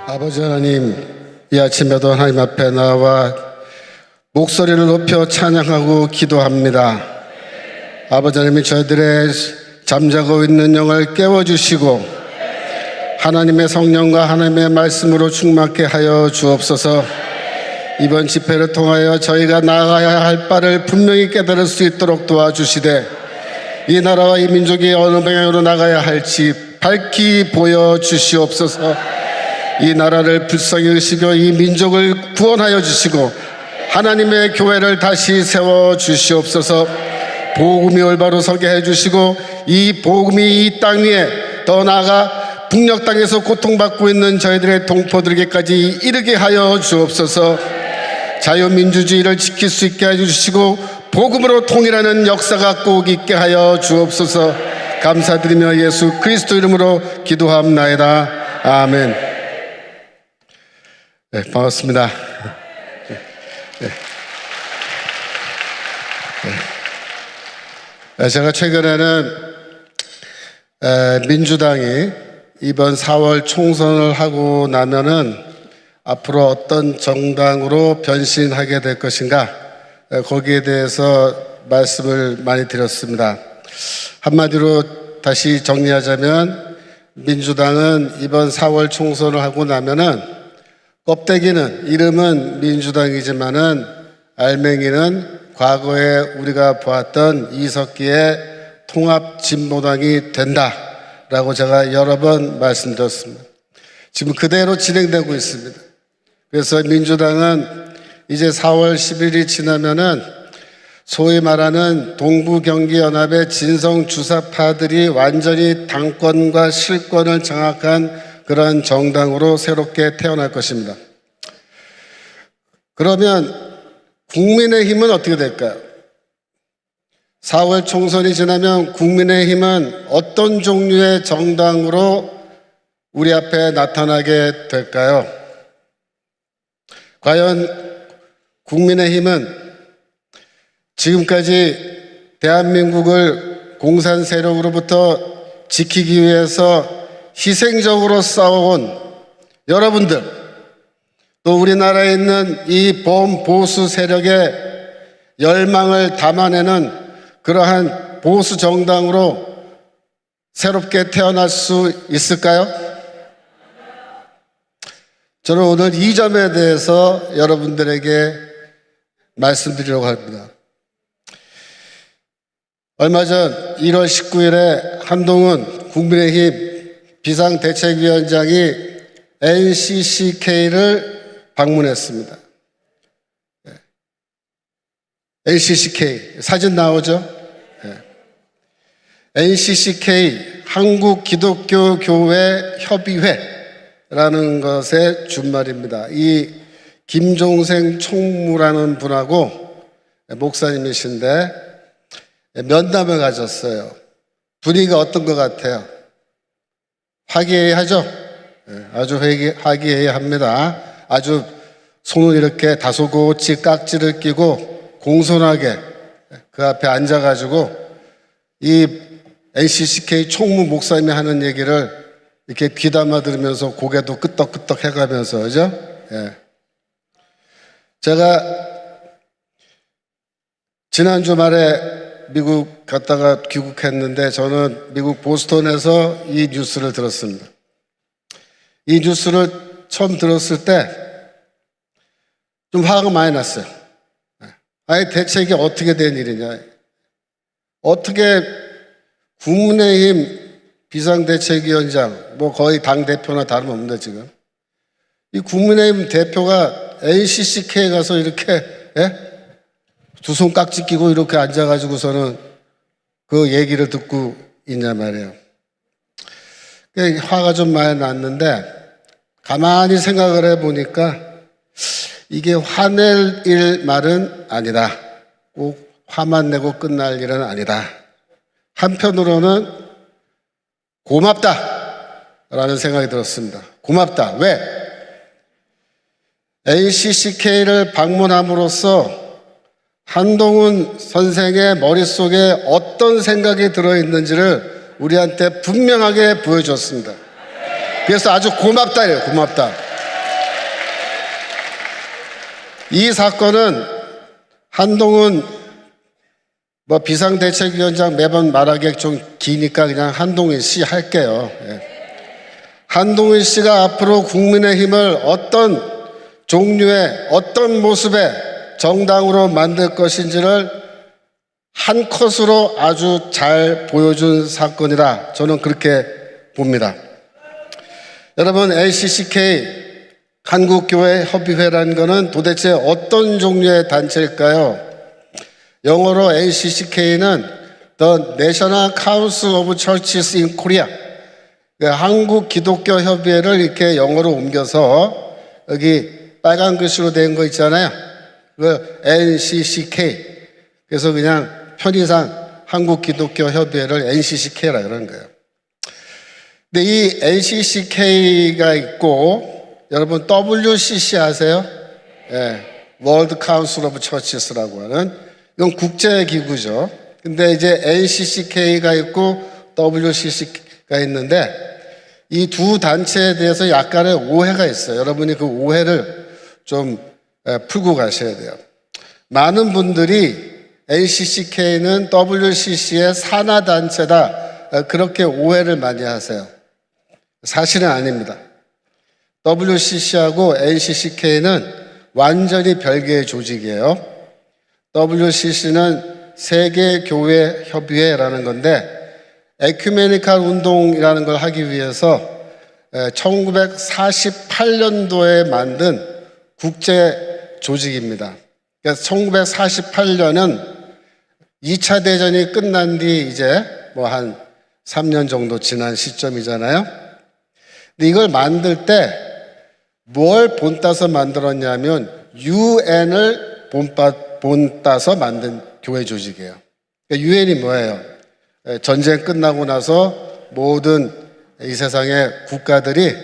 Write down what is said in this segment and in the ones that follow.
아버지 하나님, 이 아침에도 하나님 앞에 나와 목소리를 높여 찬양하고 기도합니다. 아버지 하나님이 저희들의 잠자고 있는 영을 깨워주시고 하나님의 성령과 하나님의 말씀으로 충만케 하여 주옵소서. 이번 집회를 통하여 저희가 나아가야 할 바를 분명히 깨달을 수 있도록 도와주시되 이 나라와 이 민족이 어느 방향으로 나가야 할지 밝히 보여주시옵소서. 이 나라를 불쌍히 여기시고 이 민족을 구원하여 주시고 하나님의 교회를 다시 세워주시옵소서. 복음이 올바로 서게 해주시고 이 복음이 이 땅 위에 더 나아가 북녘 땅에서 고통받고 있는 저희들의 동포들에게까지 이르게 하여 주옵소서. 자유민주주의를 지킬 수 있게 해주시고 복음으로 통일하는 역사가 꼭 있게 하여 주옵소서. 감사드리며 예수 그리스도 이름으로 기도합나이다. 아멘. 네, 반갑습니다. 제가 최근에는 민주당이 이번 4월 총선을 하고 나면은 앞으로 어떤 정당으로 변신하게 될 것인가, 거기에 대해서 말씀을 많이 드렸습니다. 한마디로 다시 정리하자면 민주당은 이번 4월 총선을 하고 나면은 껍데기는 이름은 민주당이지만은 알맹이는 과거에 우리가 보았던 이석기의 통합진보당이 된다라고 제가 여러 번 말씀드렸습니다. 지금 그대로 진행되고 있습니다. 그래서 민주당은 이제 4월 10일이 지나면은 소위 말하는 동부경기연합의 진성주사파들이 완전히 당권과 실권을 장악한 그런 정당으로 새롭게 태어날 것입니다. 그러면 국민의힘은 어떻게 될까요? 4월 총선이 지나면 국민의힘은 어떤 종류의 정당으로 우리 앞에 나타나게 될까요? 과연 국민의힘은 지금까지 대한민국을 공산 세력으로부터 지키기 위해서 희생적으로 싸워온 여러분들, 또 우리나라에 있는 이 범보수 세력의 열망을 담아내는 그러한 보수 정당으로 새롭게 태어날 수 있을까요? 저는 오늘 이 점에 대해서 여러분들에게 말씀드리려고 합니다. 얼마 전 1월 19일에 한동훈 국민의힘 비상대책위원장이 NCCK를 방문했습니다. NCCK 사진 나오죠? NCCK 한국기독교교회협의회라는 것의 준말입니다. 이 김종생 총무라는 분하고 목사님이신데 면담을 가졌어요. 분위기가 어떤 것 같아요? 화기애애하죠? 아주 화기애애합니다. 아주 손을 이렇게 다소곳이 깍지를 끼고 공손하게 그 앞에 앉아가지고 이 NCCK 총무 목사님이 하는 얘기를 이렇게 귀담아 들으면서 고개도 끄덕끄덕 해가면서, 그죠? 제가 지난 주말에 미국 갔다가 귀국했는데 저는 미국 보스턴에서 이 뉴스를 들었습니다. 이 뉴스를 처음 들었을 때 좀 화가 많이 났어요. 아니 대체 이게 어떻게 된 일이냐. 어떻게 국민의힘 비상대책위원장, 뭐 거의 당대표나 다름없는데 지금 이 국민의힘 대표가 NCCK에 가서 이렇게 두 손 깍지 끼고 이렇게 앉아가지고서는 그 얘기를 듣고 있냐 말이에요. 화가 좀 많이 났는데 가만히 생각을 해보니까 이게 화낼 일 말은 아니다. 꼭 화만 내고 끝날 일은 아니다. 한편으로는 고맙다라는 생각이 들었습니다. 고맙다. 왜? NCCK를 방문함으로써 한동훈 선생의 머릿속에 어떤 생각이 들어있는지를 우리한테 분명하게 보여줬습니다. 그래서 아주 고맙다 이래요. 고맙다. 이 사건은 한동훈 비상대책위원장 매번 말하기 좀 기니까 그냥 한동훈 씨 할게요. 한동훈 씨가 앞으로 국민의힘을 어떤 종류의 어떤 모습의 정당으로 만들 것인지를 한 컷으로 아주 잘 보여준 사건이라 저는 그렇게 봅니다. 여러분, LCCK 한국교회협의회라는 것은 도대체 어떤 종류의 단체일까요? 영어로 LCCK는 The National Council of Churches in Korea, 한국 기독교 협의회를 이렇게 영어로 옮겨서 여기 빨간 글씨로 된 거 있잖아요. 그 NCCK. 그래서 그냥 편의상 한국 기독교 협의회를 NCCK라 그러는 거예요. 근데 이 NCCK가 있고, 여러분 WCC 아세요? World Council of Churches라고 하는, 이건 국제기구죠. 근데 이제 NCCK가 있고 WCC가 있는데 이 두 단체에 대해서 약간의 오해가 있어요. 여러분이 그 오해를 좀 풀고 가셔야 돼요. 많은 분들이 NCCK는 WCC의 산하단체다, 그렇게 오해를 많이 하세요. 사실은 아닙니다. WCC하고 NCCK는 완전히 별개의 조직이에요. WCC는 세계교회협의회라는 건데 에큐메니칼 운동이라는 걸 하기 위해서 1948년도에 만든 국제 조직입니다. 그래서 1948년은 2차 대전이 끝난 뒤 이제 한 3년 정도 지난 시점이잖아요. 근데 이걸 만들 때 뭘 본따서 만들었냐면 UN을 본따서 만든 교회 조직이에요. UN이 뭐예요? 전쟁 끝나고 나서 모든 이 세상의 국가들이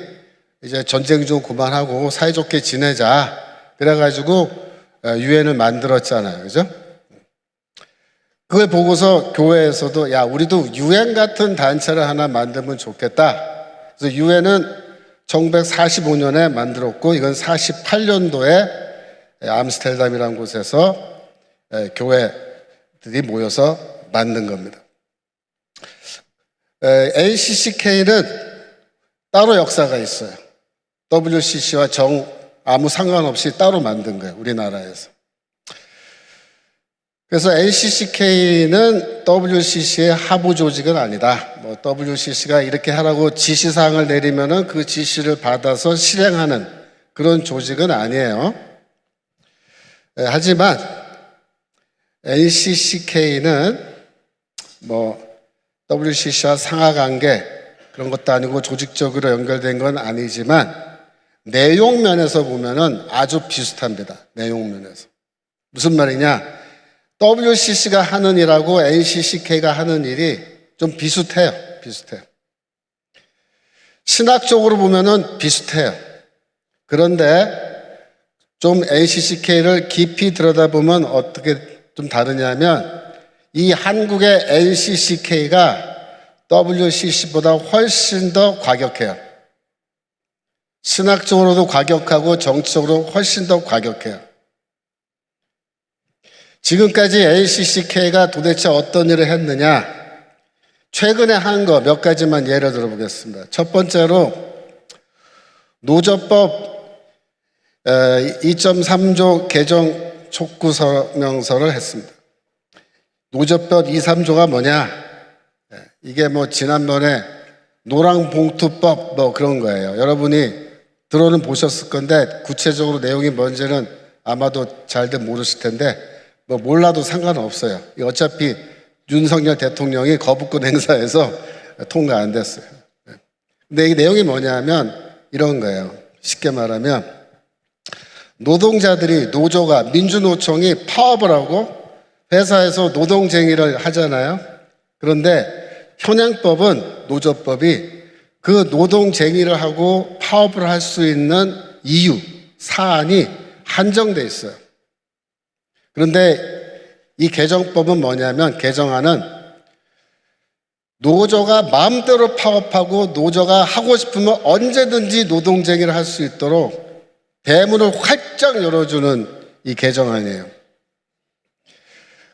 이제 전쟁 좀 그만하고 사이좋게 지내자, 그래가지고 UN을 만들었잖아요. 그죠? 그걸 보고서 교회에서도 야, 우리도 UN 같은 단체를 하나 만들면 좋겠다. 그래서 UN은 1945년에 만들었고, 이건 48년도에 암스테르담이라는 곳에서 교회들이 모여서 만든 겁니다. NCCK는 따로 역사가 있어요. WCC와 아무 상관없이 따로 만든 거예요, 우리나라에서. 그래서 NCCK는 WCC의 하부 조직은 아니다. WCC가 이렇게 하라고 지시사항을 내리면은 그 지시를 받아서 실행하는 그런 조직은 아니에요. 하지만 NCCK는 WCC와 상하관계 그런 것도 아니고 조직적으로 연결된 건 아니지만 내용 면에서 보면은 아주 비슷합니다. 내용 면에서. 무슨 말이냐? WCC가 하는 일하고 NCCK가 하는 일이 좀 비슷해요. 신학적으로 보면은 비슷해요. 그런데 좀 NCCK를 깊이 들여다보면 어떻게 좀 다르냐면 이 한국의 NCCK가 WCC보다 훨씬 더 과격해요. 신학적으로도 과격하고 정치적으로 훨씬 더 과격해요. 지금까지 NCCK가 도대체 어떤 일을 했느냐? 최근에 한 거 몇 가지만 예를 들어보겠습니다. 첫 번째로 노조법 2.3조 개정 촉구 성명서를 했습니다. 노조법 2, 3조가 뭐냐? 이게 지난번에 노랑봉투법 그런 거예요. 여러분이 들어는 보셨을 건데 구체적으로 내용이 뭔지는 아마도 잘들 모르실 텐데 몰라도 상관없어요. 어차피 윤석열 대통령이 거부권 행사해서 통과 안 됐어요. 근데 이 내용이 뭐냐면 이런 거예요. 쉽게 말하면 노동자들이 노조가 민주노총이 파업을 하고 회사에서 노동쟁의를 하잖아요. 그런데 현행법은 노조법이 그 노동쟁의를 하고 파업을 할 수 있는 이유, 사안이 한정돼 있어요. 그런데 이 개정법은 뭐냐면 개정안은 노조가 마음대로 파업하고 노조가 하고 싶으면 언제든지 노동쟁의를 할 수 있도록 대문을 활짝 열어주는 이 개정안이에요.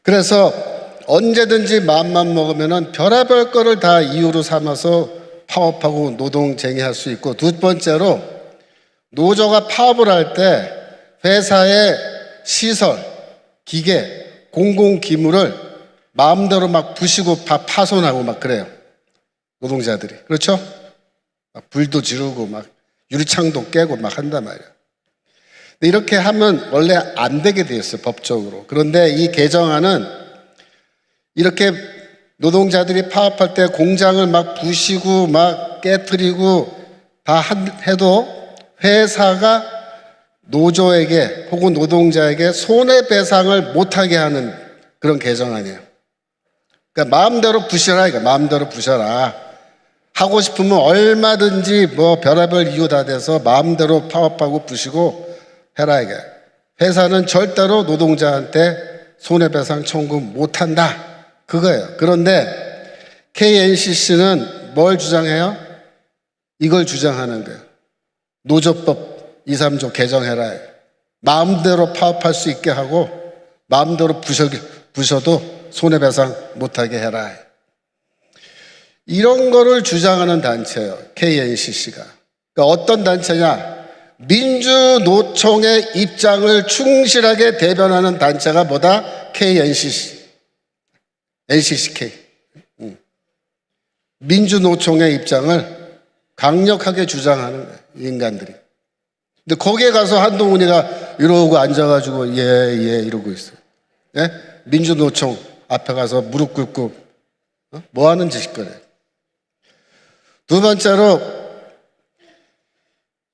그래서 언제든지 마음만 먹으면 별의별 거를 다 이유로 삼아서 파업하고 노동쟁의할 수 있고, 두 번째로 노조가 파업을 할 때 회사의 시설, 기계, 공공기물을 마음대로 막 부시고 파손하고 막 그래요. 노동자들이. 그렇죠? 막 불도 지르고 막 유리창도 깨고 막 한단 말이에요. 근데 이렇게 하면 원래 안 되게 돼 있어요, 법적으로. 그런데 이 개정안은 이렇게 노동자들이 파업할 때 공장을 막 부시고 막 깨트리고 다 해도 회사가 노조에게 혹은 노동자에게 손해배상을 못하게 하는 그런 개정안이에요. 그러니까 마음대로 부셔라, 이거 마음대로 부셔라. 하고 싶으면 얼마든지 뭐 별의별 이유 다 돼서 마음대로 파업하고 부시고 해라, 이게. 회사는 절대로 노동자한테 손해배상 청구 못한다, 그거예요. 그런데 KNCC는 뭘 주장해요? 이걸 주장하는 거예요. 노조법 2, 3조 개정해라. 마음대로 파업할 수 있게 하고 마음대로 부셔도 손해배상 못하게 해라. 이런 거를 주장하는 단체예요, KNCC가. 그러니까 어떤 단체냐? 민주노총의 입장을 충실하게 대변하는 단체가 뭐다? KNCC, NCCK. 민주노총의 입장을 강력하게 주장하는 거예요, 인간들이. 근데 거기에 가서 한동훈이가 이러고 앉아가지고 예 이러고 있어요. 예? 민주노총 앞에 가서 무릎 꿇고 뭐 하는 짓거리예요. 두 번째로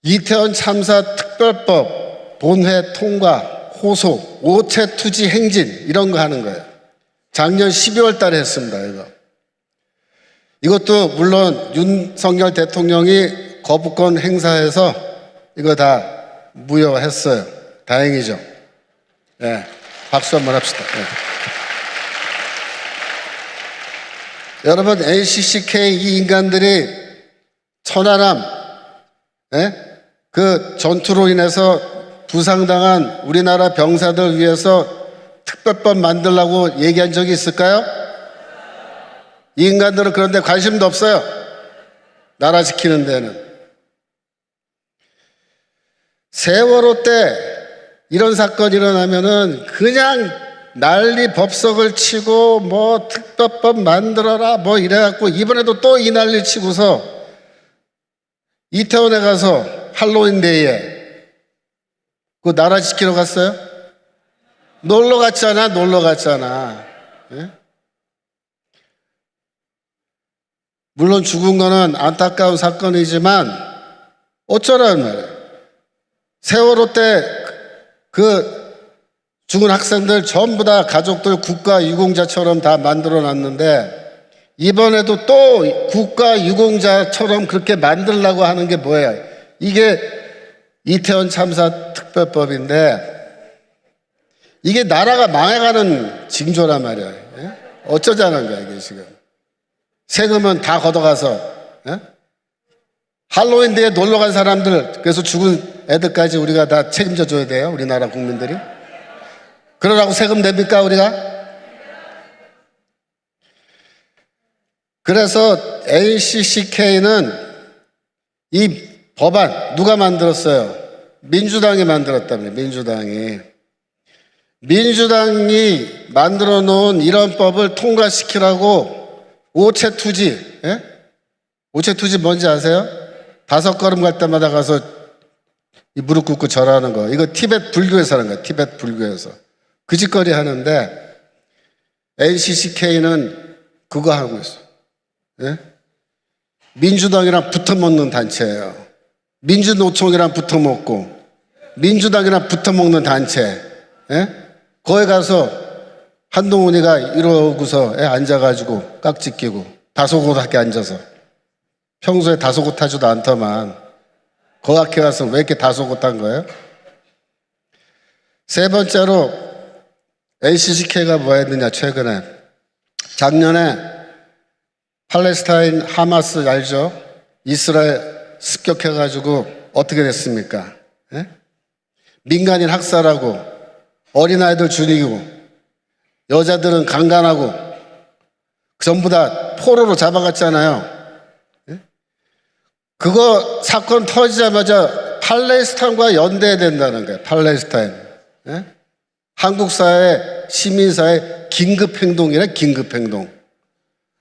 이태원 참사 특별법 본회 통과, 호소, 오체 투지 행진 이런 거 하는 거예요. 작년 12월 달에 했습니다, 이거. 이것도 물론 윤석열 대통령이 거부권 행사해서 이거 다 무효했어요. 다행이죠. 네, 박수 한번 합시다. 네. 여러분, NCCK 이 인간들이 천안함, 네? 그 전투로 인해서 부상당한 우리나라 병사들 위해서 특별법 만들라고 얘기한 적이 있을까요? 이 인간들은 그런데 관심도 없어요. 나라 지키는 데는. 세월호 때 이런 사건이 일어나면은 그냥 난리 법석을 치고 뭐 특별법 만들어라 뭐 이래갖고 이번에도 또 이 난리 치고서 이태원에 가서 할로윈데이에 그 나라 지키러 갔어요? 놀러 갔잖아. 예? 물론 죽은 거는 안타까운 사건이지만 어쩌라는 말이에요. 세월호 때 그 죽은 학생들 전부 다 가족들 국가 유공자처럼 다 만들어 놨는데 이번에도 또 국가 유공자처럼 그렇게 만들려고 하는 게 뭐예요? 이게 이태원 참사 특별법인데 이게 나라가 망해가는 징조란 말이에요. 예? 어쩌자는 거야, 이게 지금. 세금은 다 걷어가서, 예? 할로윈데이에 놀러 간 사람들, 그래서 죽은 애들까지 우리가 다 책임져 줘야 돼요, 우리나라 국민들이. 그러라고 세금 냅니까, 우리가? 그래서 NCCK는 이 법안 누가 만들었어요? 민주당이 만들었답니다. 민주당이 만들어 놓은 이런 법을 통과시키라고 오체투지, 예? 오체투지 뭔지 아세요? 5걸음 갈 때마다 가서 이 무릎 꿇고 절하는 거. 이거 티벳 불교에서 하는 거야. 티벳 불교에서. 그 짓거리 하는데 NCCK는 그거 하고 있어. 예? 민주당이랑 붙어먹는 단체예요. 민주노총이랑 붙어먹고 민주당이랑 붙어먹는 단체. 예? 거기 가서 한동훈이가 이러고서 앉아가지고 깍지 끼고 다소곳하게 앉아서 평소에 다소곳하지도 않더만 거기 앞에 가서 왜 이렇게 다소곳한 거예요? 세 번째로 NCCK가 뭐 했느냐, 최근에. 작년에 팔레스타인 하마스 알죠? 이스라엘 습격해가지고 어떻게 됐습니까? 예? 민간인 학살하고 어린아이들 죽이고 여자들은 강간하고 전부 다 포로로 잡아갔잖아요. 그거 사건 터지자마자 팔레스타인과 연대해야 된다는 거예요. 팔레스타인. 한국 사회, 시민사회 긴급행동이래, 긴급행동.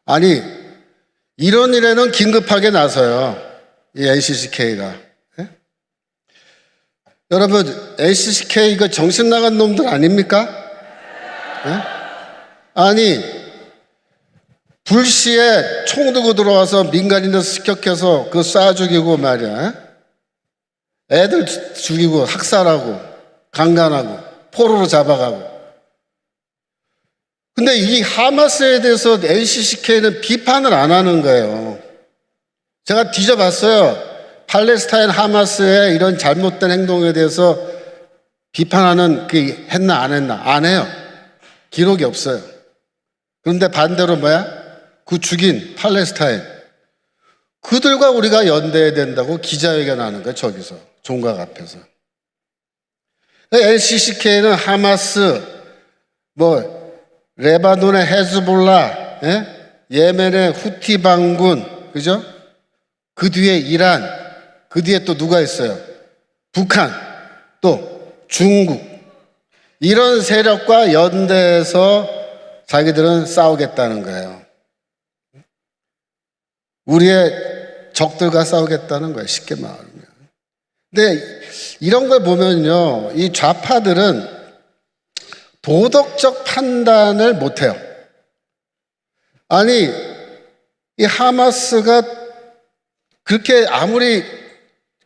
아니, 이런 일에는 긴급하게 나서요. 이 NCCK가. 여러분, NCCK 이거 정신 나간 놈들 아닙니까? 아니, 불시에 총 들고 들어와서 민간인들 습격해서 그 쏴 죽이고 말이야. 애들 죽이고 학살하고 강간하고 포로로 잡아가고. 근데 이 하마스에 대해서 NCCK는 비판을 안 하는 거예요. 제가 뒤져봤어요. 팔레스타인 하마스의 이런 잘못된 행동에 대해서 비판하는 그 했나 안 했나? 안 해요. 기록이 없어요. 그런데 반대로 뭐야? 그 죽인 팔레스타인 그들과 우리가 연대해야 된다고 기자회견하는 거예요. 저기서 종각 앞에서. LCCK는 하마스, 레바논의 헤즈볼라, 예멘의 후티 반군, 그죠? 그 뒤에 이란, 그 뒤에 또 누가 있어요? 북한, 또 중국. 이런 세력과 연대해서 자기들은 싸우겠다는 거예요. 우리의 적들과 싸우겠다는 거예요. 쉽게 말하면. 근데 이런 걸 보면요, 이 좌파들은 도덕적 판단을 못해요. 아니, 이 하마스가 그렇게 아무리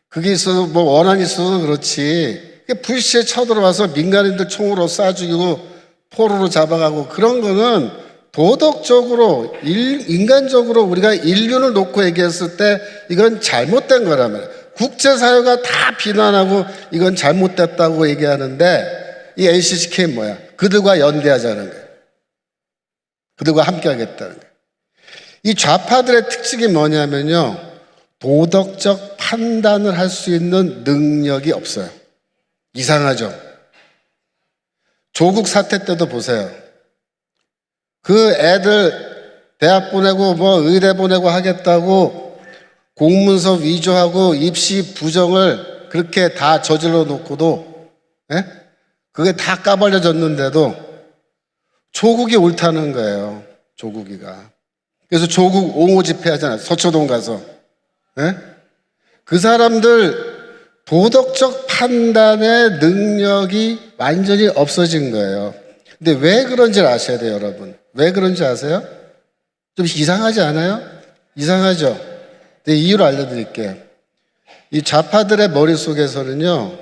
그게 있어도 원한이 있어도 그렇지, 불시에 쳐들어와서 민간인들 총으로 쏴 죽이고 포로로 잡아가고 그런 거는 도덕적으로, 인간적으로 우리가 인륜을 놓고 얘기했을 때 이건 잘못된 거란 말이에요. 국제사회가 다 비난하고 이건 잘못됐다고 얘기하는데 이 NCCK는 뭐야? 그들과 연대하자는 거예요. 그들과 함께 하겠다는 거예요. 이 좌파들의 특징이 뭐냐면요, 도덕적 판단을 할 수 있는 능력이 없어요. 이상하죠? 조국 사태 때도 보세요. 그 애들 대학 보내고 의대 보내고 하겠다고 공문서 위조하고 입시 부정을 그렇게 다 저질러 놓고도, 그게 다 까발려졌는데도 조국이 옳다는 거예요. 조국이가. 그래서 조국 옹호 집회 하잖아요. 서초동 가서. 그 사람들 도덕적 판단의 능력이 완전히 없어진 거예요. 근데 왜 그런지를 아셔야 돼요, 여러분. 왜 그런지 아세요? 좀 이상하지 않아요? 이상하죠? 근데 이유를 알려드릴게요. 이 좌파들의 머릿속에서는요,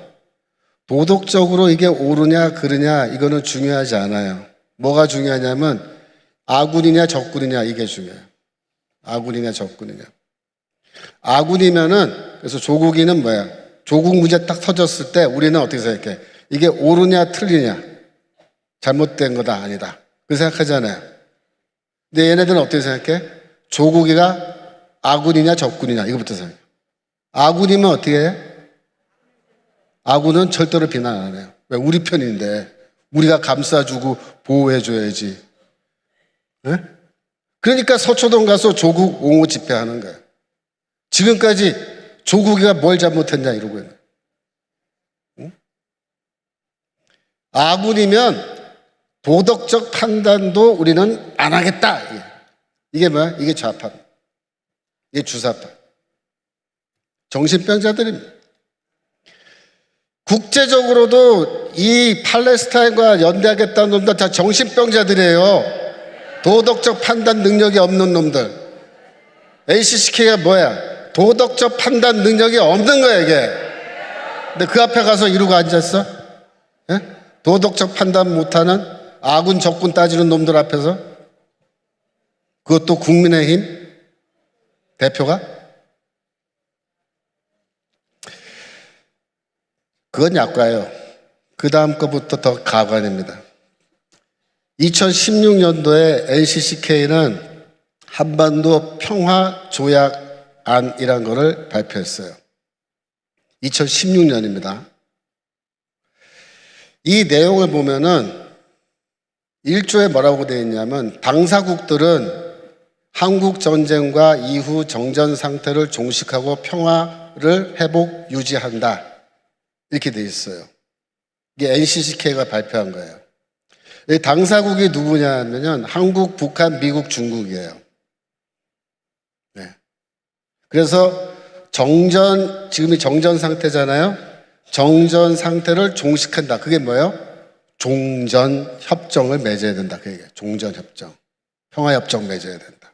도덕적으로 이게 옳으냐 그르냐 이거는 중요하지 않아요. 뭐가 중요하냐면 아군이냐 적군이냐 이게 중요해요. 아군이냐 적군이냐. 아군이면은, 그래서 조국이는 뭐야? 조국 문제 딱 터졌을 때 우리는 어떻게 생각해? 이게 옳으냐 틀리냐, 잘못된 거다 아니다, 그 생각하잖아요. 근데 얘네들은 어떻게 생각해? 조국이가 아군이냐 적군이냐 이거부터 생각해. 아군이면 어떻게 해? 아군은 절대로 비난 안 해요. 왜? 우리 편인데 우리가 감싸주고 보호해줘야지. 그러니까 서초동 가서 조국 옹호 집회하는 거예요. 지금까지 조국이가 뭘 잘못했냐 이러고 있는 거예요. 아군이면 도덕적 판단도 우리는 안 하겠다. 이게 뭐야? 이게 좌파. 이게 주사파. 정신병자들입니다. 국제적으로도 이 팔레스타인과 연대하겠다는 놈들 다 정신병자들이에요. 도덕적 판단 능력이 없는 놈들. ACCK가 뭐야? 도덕적 판단 능력이 없는 거야, 이게. 근데 그 앞에 가서 이러고 앉았어? 도덕적 판단 못하는 아군 적군 따지는 놈들 앞에서? 그것도 국민의힘 대표가? 그건 약과예요. 그 다음 거부터 더 가관입니다. 2016년도에 NCCK는 한반도 평화조약안이란 거를 발표했어요. 2016년입니다. 이 내용을 보면은 1조에 뭐라고 되어 있냐면 당사국들은 한국 전쟁과 이후 정전 상태를 종식하고 평화를 회복 유지한다. 이렇게 되어 있어요. 이게 NCCK가 발표한 거예요. 이 당사국이 누구냐면요. 한국, 북한, 미국, 중국이에요. 네. 그래서 지금이 정전 상태잖아요. 정전 상태를 종식한다. 그게 뭐예요? 종전 협정을 맺어야 된다. 그 얘기예요. 종전 협정. 평화 협정 맺어야 된다.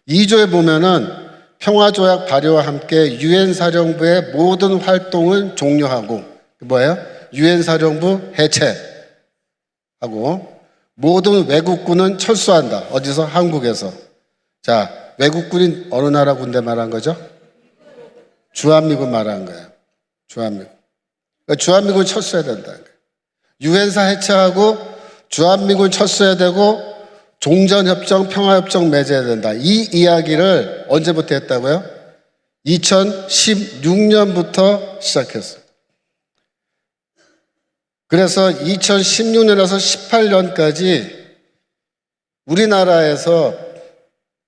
2조에 보면은 평화조약 발효와 함께 유엔 사령부의 모든 활동을 종료하고 뭐예요? 유엔 사령부 해체하고 모든 외국군은 철수한다. 어디서? 한국에서. 자, 외국군이 어느 나라 군대 말한 거죠? 주한미군 말한 거예요. 주한미군. 그러니까 주한미군 철수해야 된다. 유엔사 해체하고 주한미군 철수해야 되고 종전협정, 평화협정 맺어야 된다. 이 이야기를 언제부터 했다고요? 2016년부터 시작했어요. 그래서 2016년에서 18년까지 우리나라에서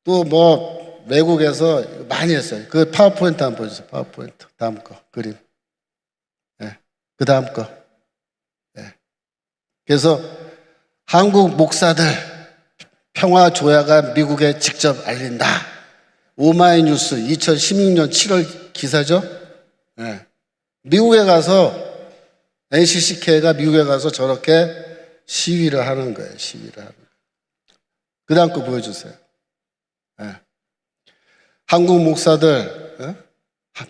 또 뭐 외국에서 많이 했어요. 그 파워포인트 한번 보여주세요. 파워포인트. 다음 거. 그림. 네. 그 다음 거. 네. 그래서 한국 목사들 평화 조약안 미국에 직접 알린다. 오마이뉴스 2016년 7월 기사죠. 네. 미국에 가서 NCCK가 미국에 가서 저렇게 시위를 하는 거예요. 시위를 하는 거예요. 그 다음 거 보여주세요. 네. 한국 목사들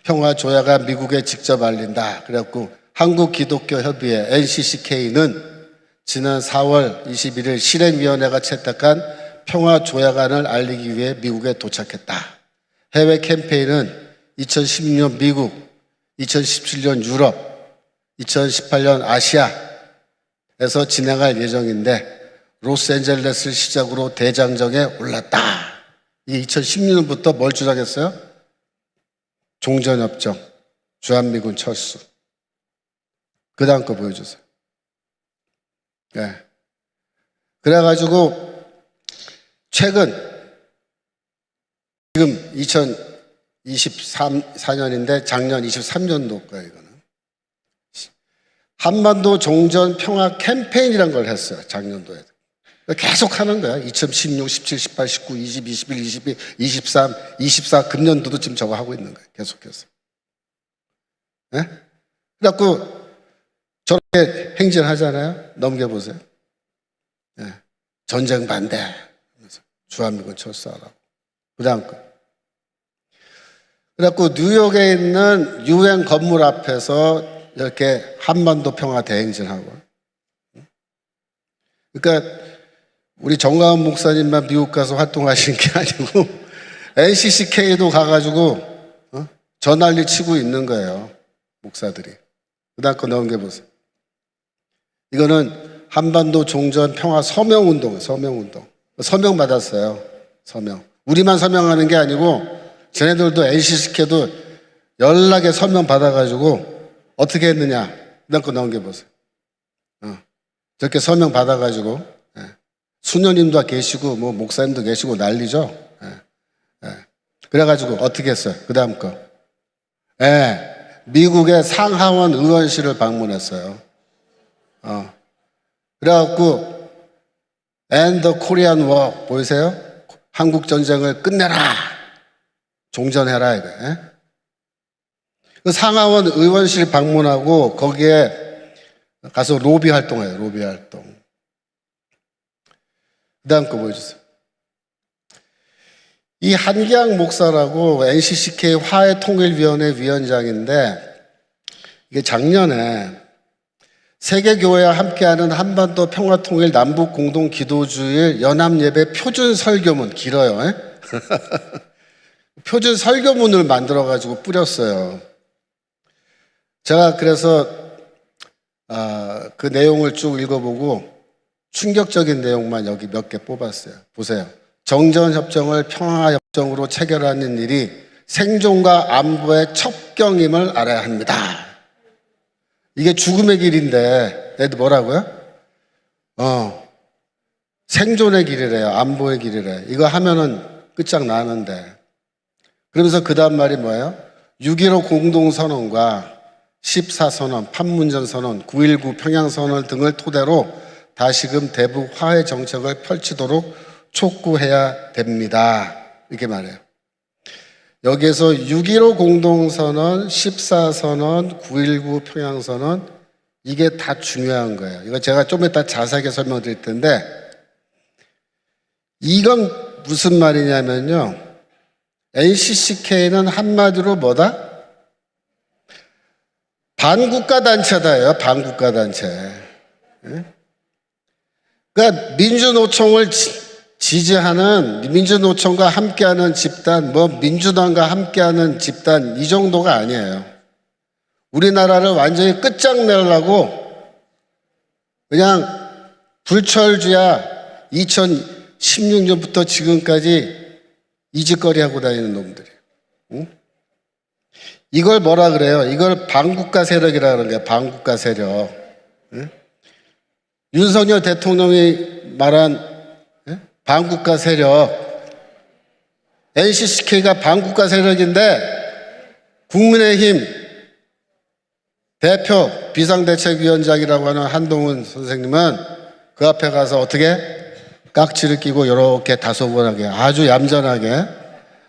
평화 조약안 미국에 직접 알린다. 그래갖고 한국기독교협의회 NCCK는 지난 4월 21일 실행위원회가 채택한 평화 조약안을 알리기 위해 미국에 도착했다. 해외 캠페인은 2016년 미국, 2017년 유럽, 2018년 아시아에서 진행할 예정인데 로스앤젤레스를 시작으로 대장정에 올랐다. 이 2016년부터 뭘 주장했어요? 종전협정, 주한미군 철수. 그 다음 거 보여주세요. 네. 그래가지고 최근 지금 2024년인데 작년 23년도 거예요. 이거는 한반도 종전 평화 캠페인이란 걸 했어요. 작년도에 계속 하는 거야. 2016, 17, 18, 19, 20, 21, 22, 23, 24 금년도도 지금 저거 하고 있는 거예요. 계속해서. 네? 그래갖고 저렇게 행진하잖아요. 넘겨보세요. 네. 전쟁 반대. 주한미군 철수하라고. 그 다음 거. 그래갖고 뉴욕에 있는 유엔 건물 앞에서 이렇게 한반도 평화 대행진하고. 그러니까 우리 정가은 목사님만 미국 가서 활동하시는 게 아니고 NCCK도 가가지고 저 난리 치고 있는 거예요. 목사들이. 그 다음 거 넘겨보세요. 이거는 한반도 종전 평화 서명운동이에요. 서명운동. 서명 받았어요. 서명. 우리만 서명하는 게 아니고 쟤네들도 NCCK도 연락에 서명 받아가지고 어떻게 했느냐. 그 다음 거 넘겨보세요. 저렇게 서명 받아가지고 수녀님도 계시고 뭐 목사님도 계시고 난리죠. 그래가지고 어떻게 했어요? 그 다음 거. 미국의 상하원 의원실을 방문했어요. 그래갖고 End the Korean War 보이세요? 한국 전쟁을 끝내라. 종전해라 이거. 그 상하원 의원실 방문하고 거기에 가서 로비 활동해요. 로비 활동. 그 다음 거 보여주세요. 이 한기양 목사라고 NCCK 화해통일위원회 위원장인데 이게 작년에 세계교회와 함께하는 한반도 평화통일 남북공동기도주일 연합예배 표준설교문 길어요. 표준설교문을 만들어가지고 뿌렸어요. 제가 그래서 그 내용을 쭉 읽어보고 충격적인 내용만 여기 몇 개 뽑았어요. 보세요. 정전협정을 평화협정으로 체결하는 일이 생존과 안보의 첩경임을 알아야 합니다. 이게 죽음의 길인데, 애들 뭐라고요? 생존의 길이래요. 안보의 길이래. 이거 하면은 끝장나는데. 그러면서 그 다음 말이 뭐예요? 6.15 공동선언과 14선언, 판문점선언, 9.19 평양선언 등을 토대로 다시금 대북 화해 정책을 펼치도록 촉구해야 됩니다. 이렇게 말해요. 여기에서 6.15 공동선언, 14선언, 9.19 평양선언 이게 다 중요한 거예요. 이거 제가 좀 이따 자세하게 설명드릴 텐데 이건 무슨 말이냐면요. NCCK는 한마디로 뭐다? 반국가 단체다예요. 반국가 단체. 그러니까 민주노총을 지지하는 민주노총과 함께하는 집단, 민주당과 함께하는 집단 이 정도가 아니에요. 우리나라를 완전히 끝장내려고 그냥 불철주야 2016년부터 지금까지 이 짓거리 하고 다니는 놈들이에요. 응? 이걸 뭐라 그래요? 이걸 반국가 세력이라 그러는 거예요. 반국가 세력. 응? 윤석열 대통령이 말한 반국가 세력. NCCK가 반국가 세력인데 국민의힘 대표 비상대책위원장이라고 하는 한동훈 선생님은 그 앞에 가서 어떻게 깍지를 끼고 이렇게 다소곳하게 아주 얌전하게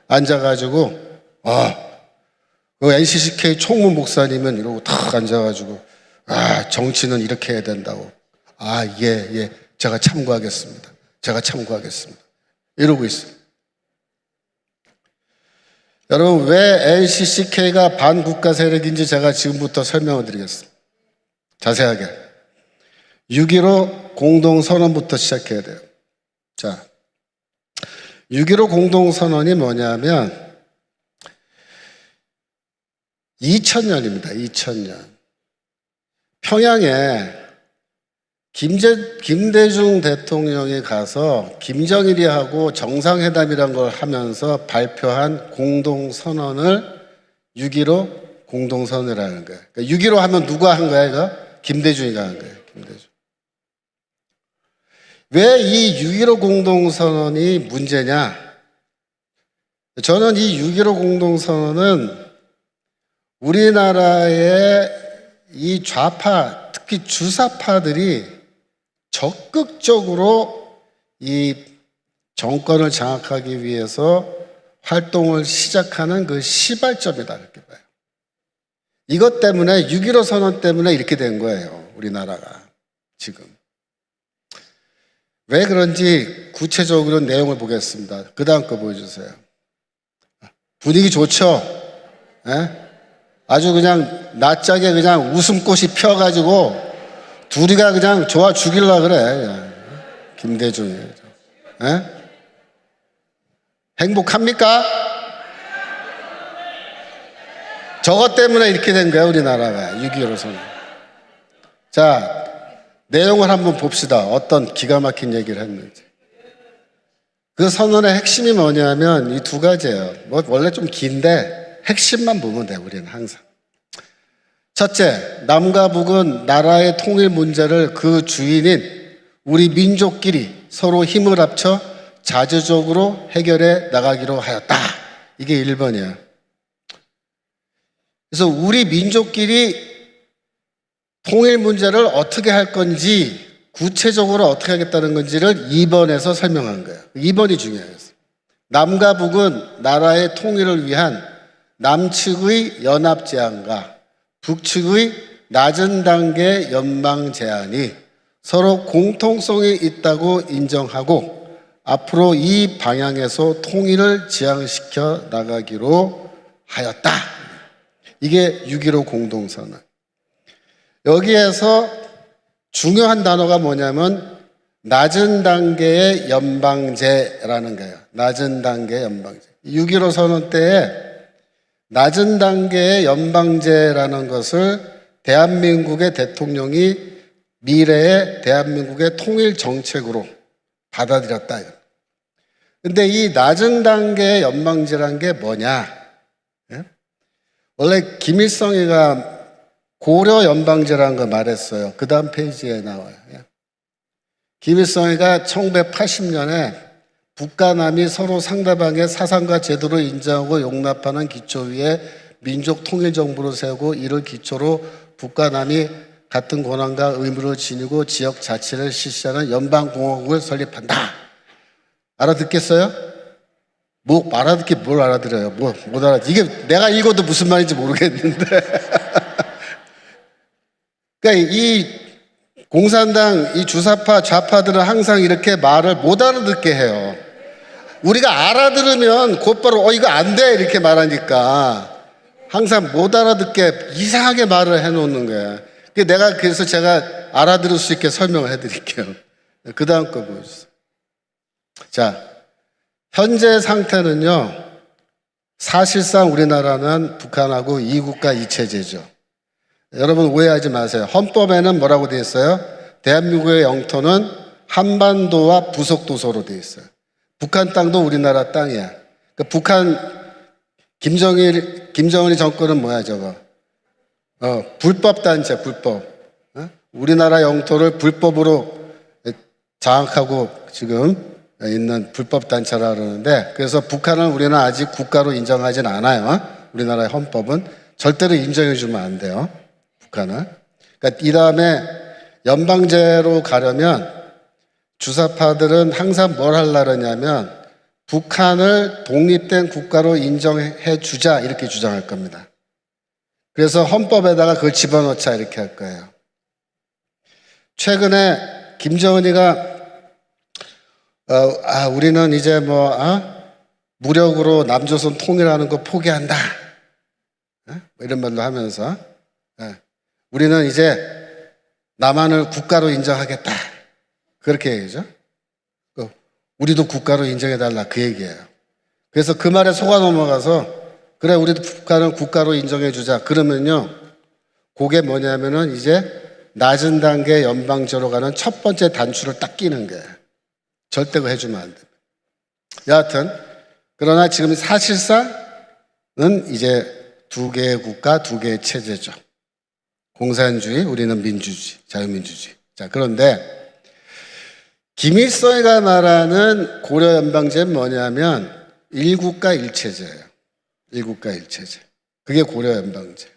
앉아가지고 그 NCCK 총무 목사님은 이러고 탁 앉아가지고 정치는 이렇게 해야 된다고 예 제가 참고하겠습니다. 제가 참고하겠습니다. 이러고 있어요. 여러분 왜 NCCK가 반국가 세력인지 제가 지금부터 설명을 드리겠습니다. 자세하게. 6.15 공동선언부터 시작해야 돼요. 자, 6.15 공동선언이 뭐냐면 2000년입니다. 2000년. 평양에 김대중 대통령이 가서 김정일이하고 정상회담이란 걸 하면서 발표한 공동선언을 6.15 공동선언이라는 거예요. 그러니까 6.15 하면 누가 한 거야, 이거? 김대중이가 한 거예요. 김대중. 왜 이 6.15 공동선언이 문제냐? 저는 이 6.15 공동선언은 우리나라의 이 좌파, 특히 주사파들이 적극적으로 이 정권을 장악하기 위해서 활동을 시작하는 그 시발점이다 이렇게 봐요. 이것 때문에 6.15 선언 때문에 이렇게 된 거예요. 우리나라가 지금. 왜 그런지 구체적으로 내용을 보겠습니다. 그 다음 거 보여주세요. 분위기 좋죠? 예? 아주 그냥 낯짝에 그냥 웃음꽃이 펴가지고 둘이가 그냥 좋아 죽일라 그래. 김대중이. 에? 행복합니까? 저것 때문에 이렇게 된 거야 우리나라가. 6.15 선언. 자, 내용을 한번 봅시다. 어떤 기가 막힌 얘기를 했는지. 그 선언의 핵심이 뭐냐면 이 두 가지예요. 원래 좀 긴데 핵심만 보면 돼 우리는 항상. 첫째, 남과 북은 나라의 통일 문제를 그 주인인 우리 민족끼리 서로 힘을 합쳐 자주적으로 해결해 나가기로 하였다. 이게 1번이야. 그래서 우리 민족끼리 통일 문제를 어떻게 할 건지 구체적으로 어떻게 하겠다는 건지를 2번에서 설명한 거예요. 2번이 중요해요. 남과 북은 나라의 통일을 위한 남측의 연합 제안과 북측의 낮은 단계 연방 제안이 서로 공통성이 있다고 인정하고 앞으로 이 방향에서 통일을 지향시켜 나가기로 하였다. 이게 6.15 공동선언. 여기에서 중요한 단어가 뭐냐면 낮은 단계의 연방제라는 거예요. 낮은 단계의 연방제. 6.15 선언 때에 낮은 단계의 연방제라는 것을 대한민국의 대통령이 미래의 대한민국의 통일 정책으로 받아들였다. 근데 이 낮은 단계의 연방제란 게 뭐냐? 원래 김일성이가 고려 연방제라는 거 말했어요. 그 다음 페이지에 나와요. 김일성이가 1980년에 북과 남이 서로 상대방의 사상과 제도를 인정하고 용납하는 기초 위에 민족 통일 정부를 세우고 이를 기초로 북과 남이 같은 권한과 의무를 지니고 지역 자치를 실시하는 연방공화국을 설립한다. 알아듣겠어요? 뭐 알아듣기 뭘 알아들어요? 못 알아. 이게 내가 읽어도 무슨 말인지 모르겠는데. 그러니까 이 공산당 이 주사파 좌파들은 항상 이렇게 말을 못 알아듣게 해요. 우리가 알아들으면 곧바로 이거 안 돼 이렇게 말하니까 항상 못 알아듣게 이상하게 말을 해놓는 거야. 그래서 제가 알아들을 수 있게 설명을 해드릴게요. 그 다음 거 보여주세요. 자, 현재 상태는요, 사실상 우리나라는 북한하고 이국가 이체제죠. 여러분 오해하지 마세요. 헌법에는 뭐라고 되어 있어요? 대한민국의 영토는 한반도와 부속도서로 되어 있어요. 북한 땅도 우리나라 땅이야. 그러니까 북한 김정은이 정권은 뭐야 저거? 불법 단체, 불법. 우리나라 영토를 불법으로 장악하고 지금 있는 불법 단체라 그러는데, 그래서 북한을 우리는 아직 국가로 인정하진 않아요. 우리나라의 헌법은 절대로 인정해 주면 안 돼요. 북한을. 그러니까 이 다음에 연방제로 가려면 주사파들은 항상 뭘 하려고 그러냐면 북한을 독립된 국가로 인정해 주자 이렇게 주장할 겁니다. 그래서 헌법에다가 그걸 집어넣자 이렇게 할 거예요. 최근에 김정은이가 우리는 이제 무력으로 남조선 통일하는 거 포기한다. 이런 말도 하면서 우리는 이제 남한을 국가로 인정하겠다. 그렇게 얘기죠. 우리도 국가로 인정해달라 그 얘기예요. 그래서 그 말에 속아 넘어가서 그래 우리도 북한은 국가로 인정해주자. 그러면요 그게 뭐냐면은 이제 낮은 단계 연방제로 가는 첫 번째 단추를 딱 끼는 거예요. 절대 그거 해주면 안 됩니다. 여하튼 그러나 지금 사실상은 이제 두 개의 국가, 두 개의 체제죠. 공산주의, 우리는 민주주의, 자유민주주의. 자, 그런데 김일성이가 말하는 고려 연방제는 뭐냐면 일국가 일체제예요. 일국가 일체제. 그게 고려 연방제.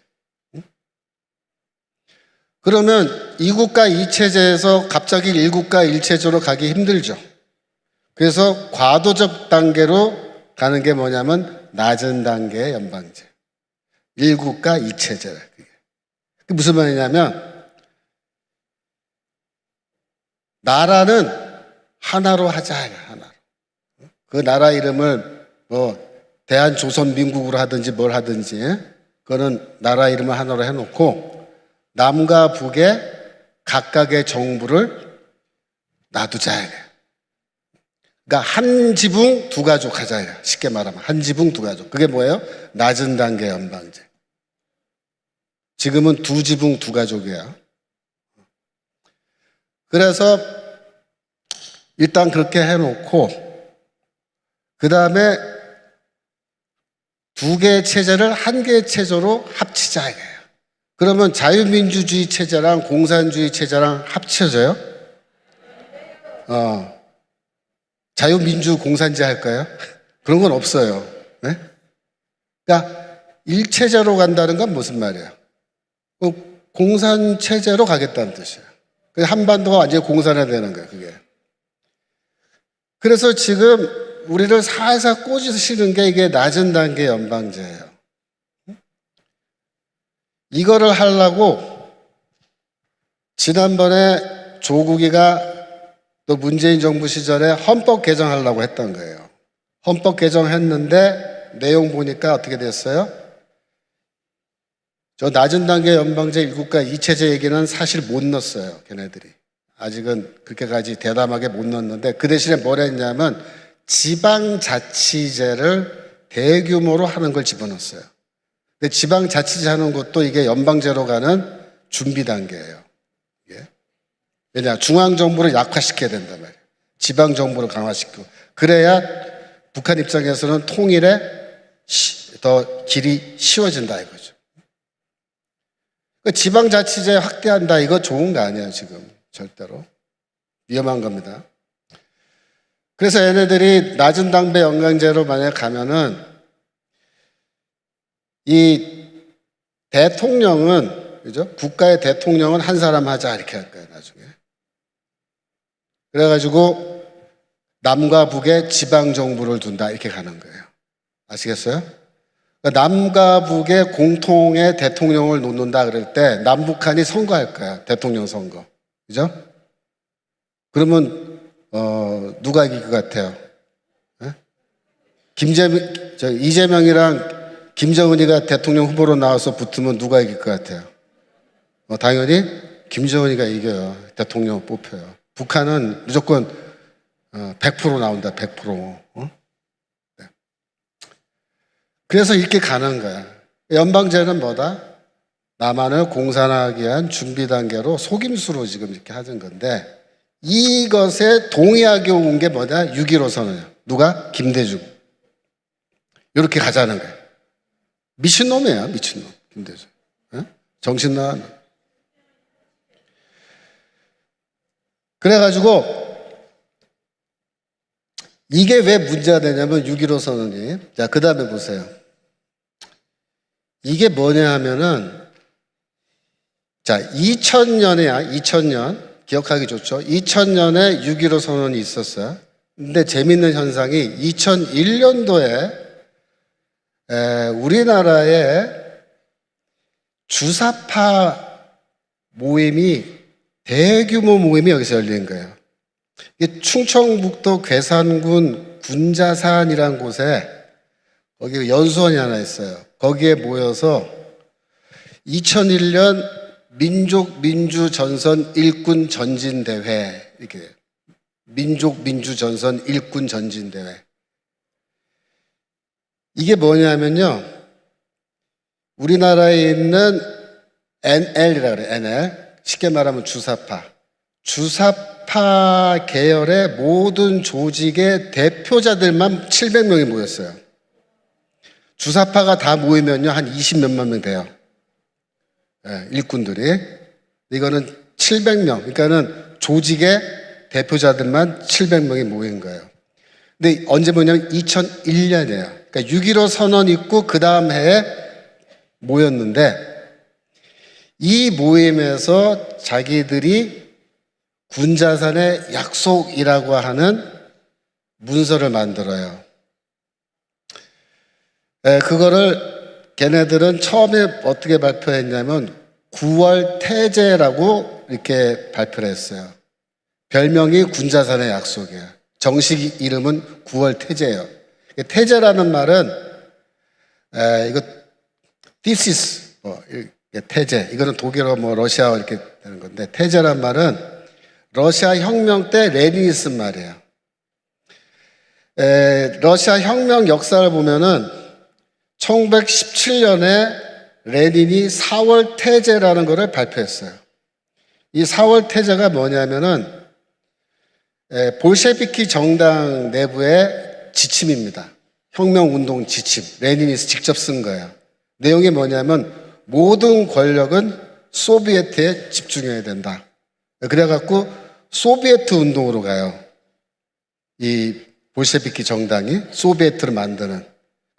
그러면 이국가 이체제에서 갑자기 일국가 일체제로 가기 힘들죠. 그래서 과도적 단계로 가는 게 뭐냐면 낮은 단계의 연방제. 일국가 이체제라. 그게 무슨 말이냐면 나라는 하나로 하자. 하나로. 그 나라 이름을 대한조선민국으로 하든지 뭘 하든지 그거는 나라 이름을 하나로 해놓고 남과 북의 각각의 정부를 놔두자. 그러니까 한 지붕 두 가족 하자. 쉽게 말하면 한 지붕 두 가족. 그게 뭐예요? 낮은 단계 연방제. 지금은 두 지붕 두 가족이야. 그래서 일단 그렇게 해놓고 그 다음에 두 개의 체제를 한 개의 체제로 합치자 이거예요. 그러면 자유민주주의 체제랑 공산주의 체제랑 합쳐져요? 자유민주 공산제 할까요? 그런 건 없어요. 네? 그러니까 일체제로 간다는 건 무슨 말이에요? 공산체제로 가겠다는 뜻이에요. 한반도가 완전히 공산화 되는 거예요, 그게. 그래서 지금 우리를 살살 꼬시는 게 이게 낮은 단계 연방제예요. 이거를 하려고 지난번에 조국이가 또 문재인 정부 시절에 헌법 개정하려고 했던 거예요. 헌법 개정했는데 내용 보니까 어떻게 됐어요? 저 낮은 단계 연방제 일국가 이체제 얘기는 사실 못 넣었어요, 걔네들이. 아직은 그렇게까지 대담하게 못 넣었는데 그 대신에 뭘 했냐면 지방자치제를 대규모로 하는 걸 집어넣었어요. 근데 지방자치제 하는 것도 이게 연방제로 가는 준비 단계예요. 이게. 왜냐? 중앙정부를 약화시켜야 된단 말이에요. 지방정부를 강화시키고. 그래야 북한 입장에서는 통일에 더 길이 쉬워진다 이거죠. 지방자치제 확대한다. 이거 좋은 거 아니에요, 지금. 절대로. 위험한 겁니다. 그래서 얘네들이 낮은 당배 영양제로 만약 가면은 이 대통령은, 그죠? 국가의 대통령은 한 사람 하자. 이렇게 할 거예요, 나중에. 그래가지고 남과 북에 지방정부를 둔다. 이렇게 가는 거예요. 아시겠어요? 그러니까 남과 북의 공통의 대통령을 놓는다 그럴 때 남북한이 선거할 거야. 대통령 선거. 그죠? 그러면 누가 이길 것 같아요? 이재명이랑 김정은이가 대통령 후보로 나와서 붙으면 누가 이길 것 같아요? 당연히 김정은이가 이겨요. 대통령 뽑혀요. 북한은 무조건 100% 나온다. 100%. 네. 그래서 이렇게 가는 거야. 연방제는 뭐다? 남한을 공산화하기 위한 준비 단계로 속임수로 지금 이렇게 하는 건데, 이것에 동의하게 온 게 뭐냐? 6.15 선언이야. 누가? 김대중. 이렇게 가자는 거야. 미친놈이야, 미친놈. 김대중. 정신 나간 놈. 그래가지고 이게 왜 문제가 되냐면 6.15 선언이. 자, 그 다음에 보세요. 이게 뭐냐 하면은, 자, 2000년이야, 2000년. 기억하기 좋죠. 2000년에 6.15 선언이 있었어요. 근데 재밌는 현상이 2001년도에 우리나라에 주사파 모임이, 대규모 모임이 여기서 열린 거예요. 이게 충청북도 괴산군 군자산이라는 곳에 거기 연수원이 하나 있어요. 거기에 모여서 2001년 민족민주전선 일군 전진대회, 이렇게 민족민주전선 일군 전진대회. 이게 뭐냐면요, 우리나라에 있는 NL이라 그래요. NL. 쉽게 말하면 주사파 계열의 모든 조직의 대표자들만 700명이 모였어요. 주사파가 다 모이면요 한 20몇만 명 돼요. 네, 일꾼들이. 이거는 700명, 그러니까는 조직의 대표자들만 700명이 모인 거예요. 근데 언제 모였냐면 2001년이에요. 그러니까 6.15 선언 있고 그 다음 해에 모였는데, 이 모임에서 자기들이 군자산의 약속이라고 하는 문서를 만들어요. 그거를 걔네들은 처음에 어떻게 발표했냐면 9월 태제라고 이렇게 발표를 했어요. 별명이 군자산의 약속이에요. 정식 이름은 9월 태제예요. 태제라는 말은 이거 thesis, 태제, 이거는 독일어 러시아어 이렇게 되는 건데, 태제란 말은 러시아 혁명 때 레닌이 쓴 말이에요. 러시아 혁명 역사를 보면은 1917년에 레닌이 4월 태제라는 것을 발표했어요. 이 4월 태제가 뭐냐면은 볼셰비키 정당 내부의 지침입니다. 혁명운동 지침. 레닌이 직접 쓴 거예요. 내용이 뭐냐면 모든 권력은 소비에트에 집중해야 된다. 그래갖고 소비에트 운동으로 가요. 이 볼셰비키 정당이 소비에트를 만드는,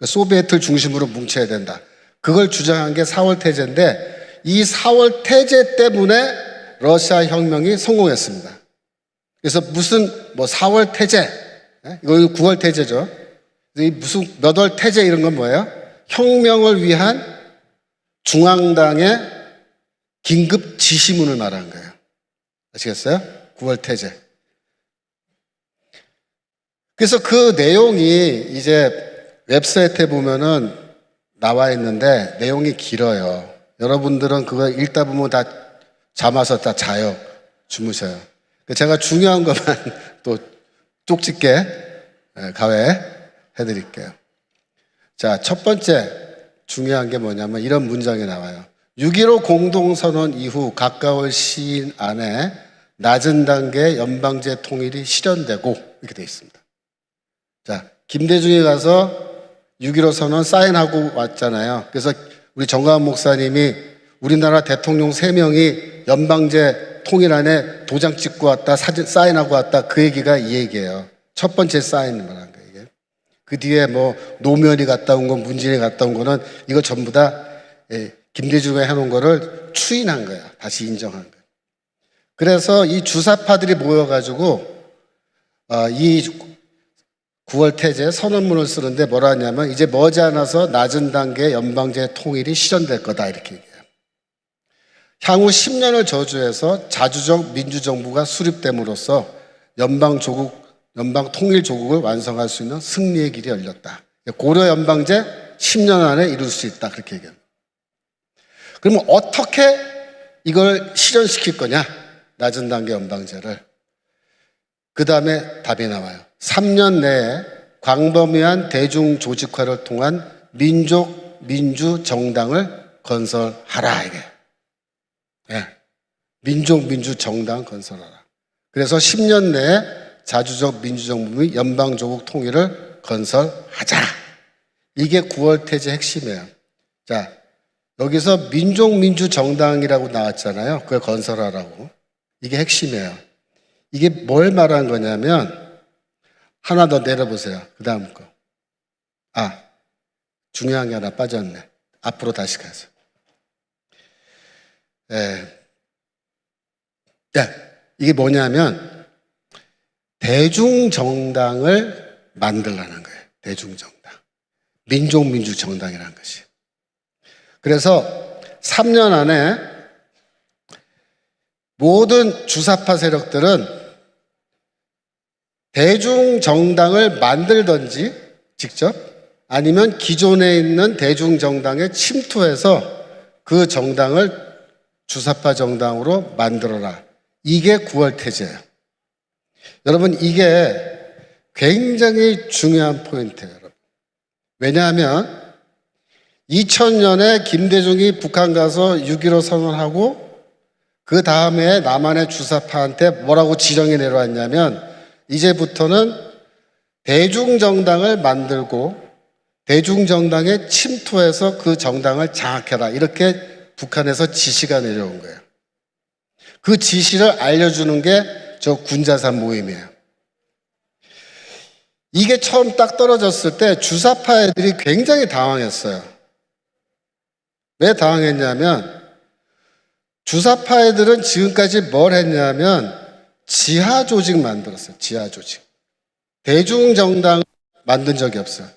소비에트를 중심으로 뭉쳐야 된다. 그걸 주장한 게 4월 태제인데, 이 4월 태제 때문에 러시아 혁명이 성공했습니다. 그래서 무슨 4월 태제, 이거 9월 태제죠. 무슨 몇 월 태제 이런 건 뭐예요? 혁명을 위한 중앙당의 긴급 지시문을 말한 거예요. 아시겠어요? 9월 태제. 그래서 그 내용이 이제 웹사이트에 보면은 나와 있는데 내용이 길어요. 여러분들은 그거 읽다 보면 다 잠아서 다 자요. 주무셔요. 제가 중요한 것만 또 쪽집게 가외해 드릴게요. 자, 첫 번째 중요한 게 뭐냐면 이런 문장이 나와요. 6.15 공동선언 이후 가까운 시일 안에 낮은 단계 연방제 통일이 실현되고, 이렇게 되어 있습니다. 자, 김대중이 가서 6.15 선언 사인하고 왔잖아요. 그래서 우리 정가은 목사님이 우리나라 대통령 3명이 연방제 통일안에 도장 찍고 왔다, 사진 사인하고 왔다, 그 얘기가 이 얘기예요. 첫 번째 사인을 말한 거예요, 이게. 그 뒤에 뭐 노무현이 갔다 온 거, 문재인이 갔다 온 거는 이거 전부 다 김대중이 해놓은 거를 추인한 거예요. 다시 인정한 거예요. 그래서 이 주사파들이 모여가지고 이 9월 태제 선언문을 쓰는데 뭐라 하냐면 이제 머지않아서 낮은 단계의 연방제 통일이 실현될 거다 이렇게 얘기해요. 향후 10년을 저주해서 자주적 민주정부가 수립됨으로써 연방 통일 조국을 완성할 수 있는 승리의 길이 열렸다. 고려 연방제 10년 안에 이룰 수 있다 그렇게 얘기합니다. 그러면 어떻게 이걸 실현시킬 거냐? 낮은 단계 연방제를. 그 다음에 답이 나와요. 3년 내에 광범위한 대중조직화를 통한 민족민주정당을 건설하라 이게. 민족민주정당 건설하라. 그래서 10년 내에 자주적 민주정부 및 연방조국 통일을 건설하자. 이게 9월 태제 핵심이에요. 자, 여기서 민족민주정당이라고 나왔잖아요. 그걸 건설하라고. 이게 핵심이에요. 이게 뭘 말하는 거냐면 하나 더 내려보세요. 그 다음 거. 중요한 게 하나 빠졌네. 앞으로 다시 가세요. 이게 뭐냐면 대중정당을 만들라는 거예요. 대중정당. 민족민주정당이라는 것이. 그래서 3년 안에 모든 주사파 세력들은 대중정당을 만들든지 직접 아니면 기존에 있는 대중정당에 침투해서 그 정당을 주사파 정당으로 만들어라. 이게 9월 태제예요. 여러분 이게 굉장히 중요한 포인트예요. 여러분. 왜냐하면 2000년에 김대중이 북한 가서 6.15 선언하고 그 다음에 남한의 주사파한테 뭐라고 지령이 내려왔냐면 이제부터는 대중정당을 만들고 대중정당에 침투해서 그 정당을 장악해라. 이렇게 북한에서 지시가 내려온 거예요. 그 지시를 알려주는 게 저 군자산 모임이에요. 이게 처음 딱 떨어졌을 때 주사파 애들이 굉장히 당황했어요. 왜 당황했냐면 주사파 애들은 지금까지 뭘 했냐면 지하 조직 만들었어요. 지하 조직. 대중정당 만든 적이 없어요.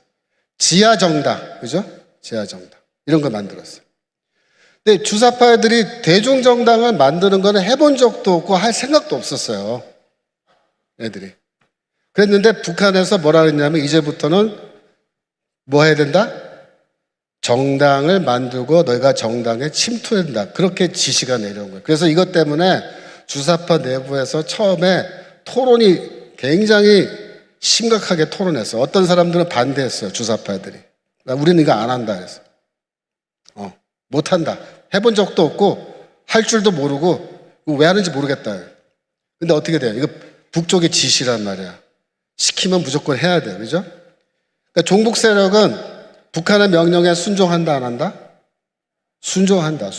지하 정당, 그죠? 지하 정당. 이런 거 만들었어요. 근데 주사파 애들이 대중정당을 만드는 거는 해본 적도 없고 할 생각도 없었어요. 애들이. 그랬는데 북한에서 뭐라 그랬냐면 이제부터는 뭐 해야 된다? 정당을 만들고 너희가 정당에 침투해야 된다. 그렇게 지시가 내려온 거예요. 그래서 이것 때문에 주사파 내부에서 처음에 토론이 굉장히 심각하게 토론했어요. 어떤 사람들은 반대했어요. 주사파 애들이. 우리는 이거 안 한다 그랬어요. 못한다. 해본 적도 없고 할 줄도 모르고 왜 하는지 모르겠다. 근데 어떻게 돼요? 이거 북쪽의 지시란 말이야. 시키면 무조건 해야 돼요. 그죠? 그러니까 종북 세력은 북한의 명령에 순종한다 안 한다? 순종한다.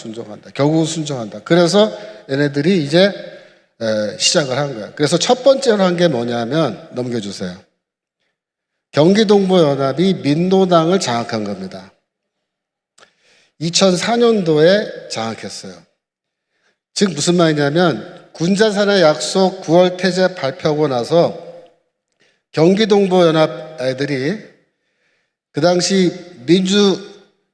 결국은 순종한다. 그래서 얘네들이 이제 시작을 한 거야. 그래서 첫 번째로 한 게 뭐냐면 넘겨주세요. 경기동부연합이 민노당을 장악한 겁니다. 2004년도에 장악했어요. 즉 무슨 말이냐면 군자산의 약속 9월 태제 발표하고 나서 경기동부연합 애들이 그 당시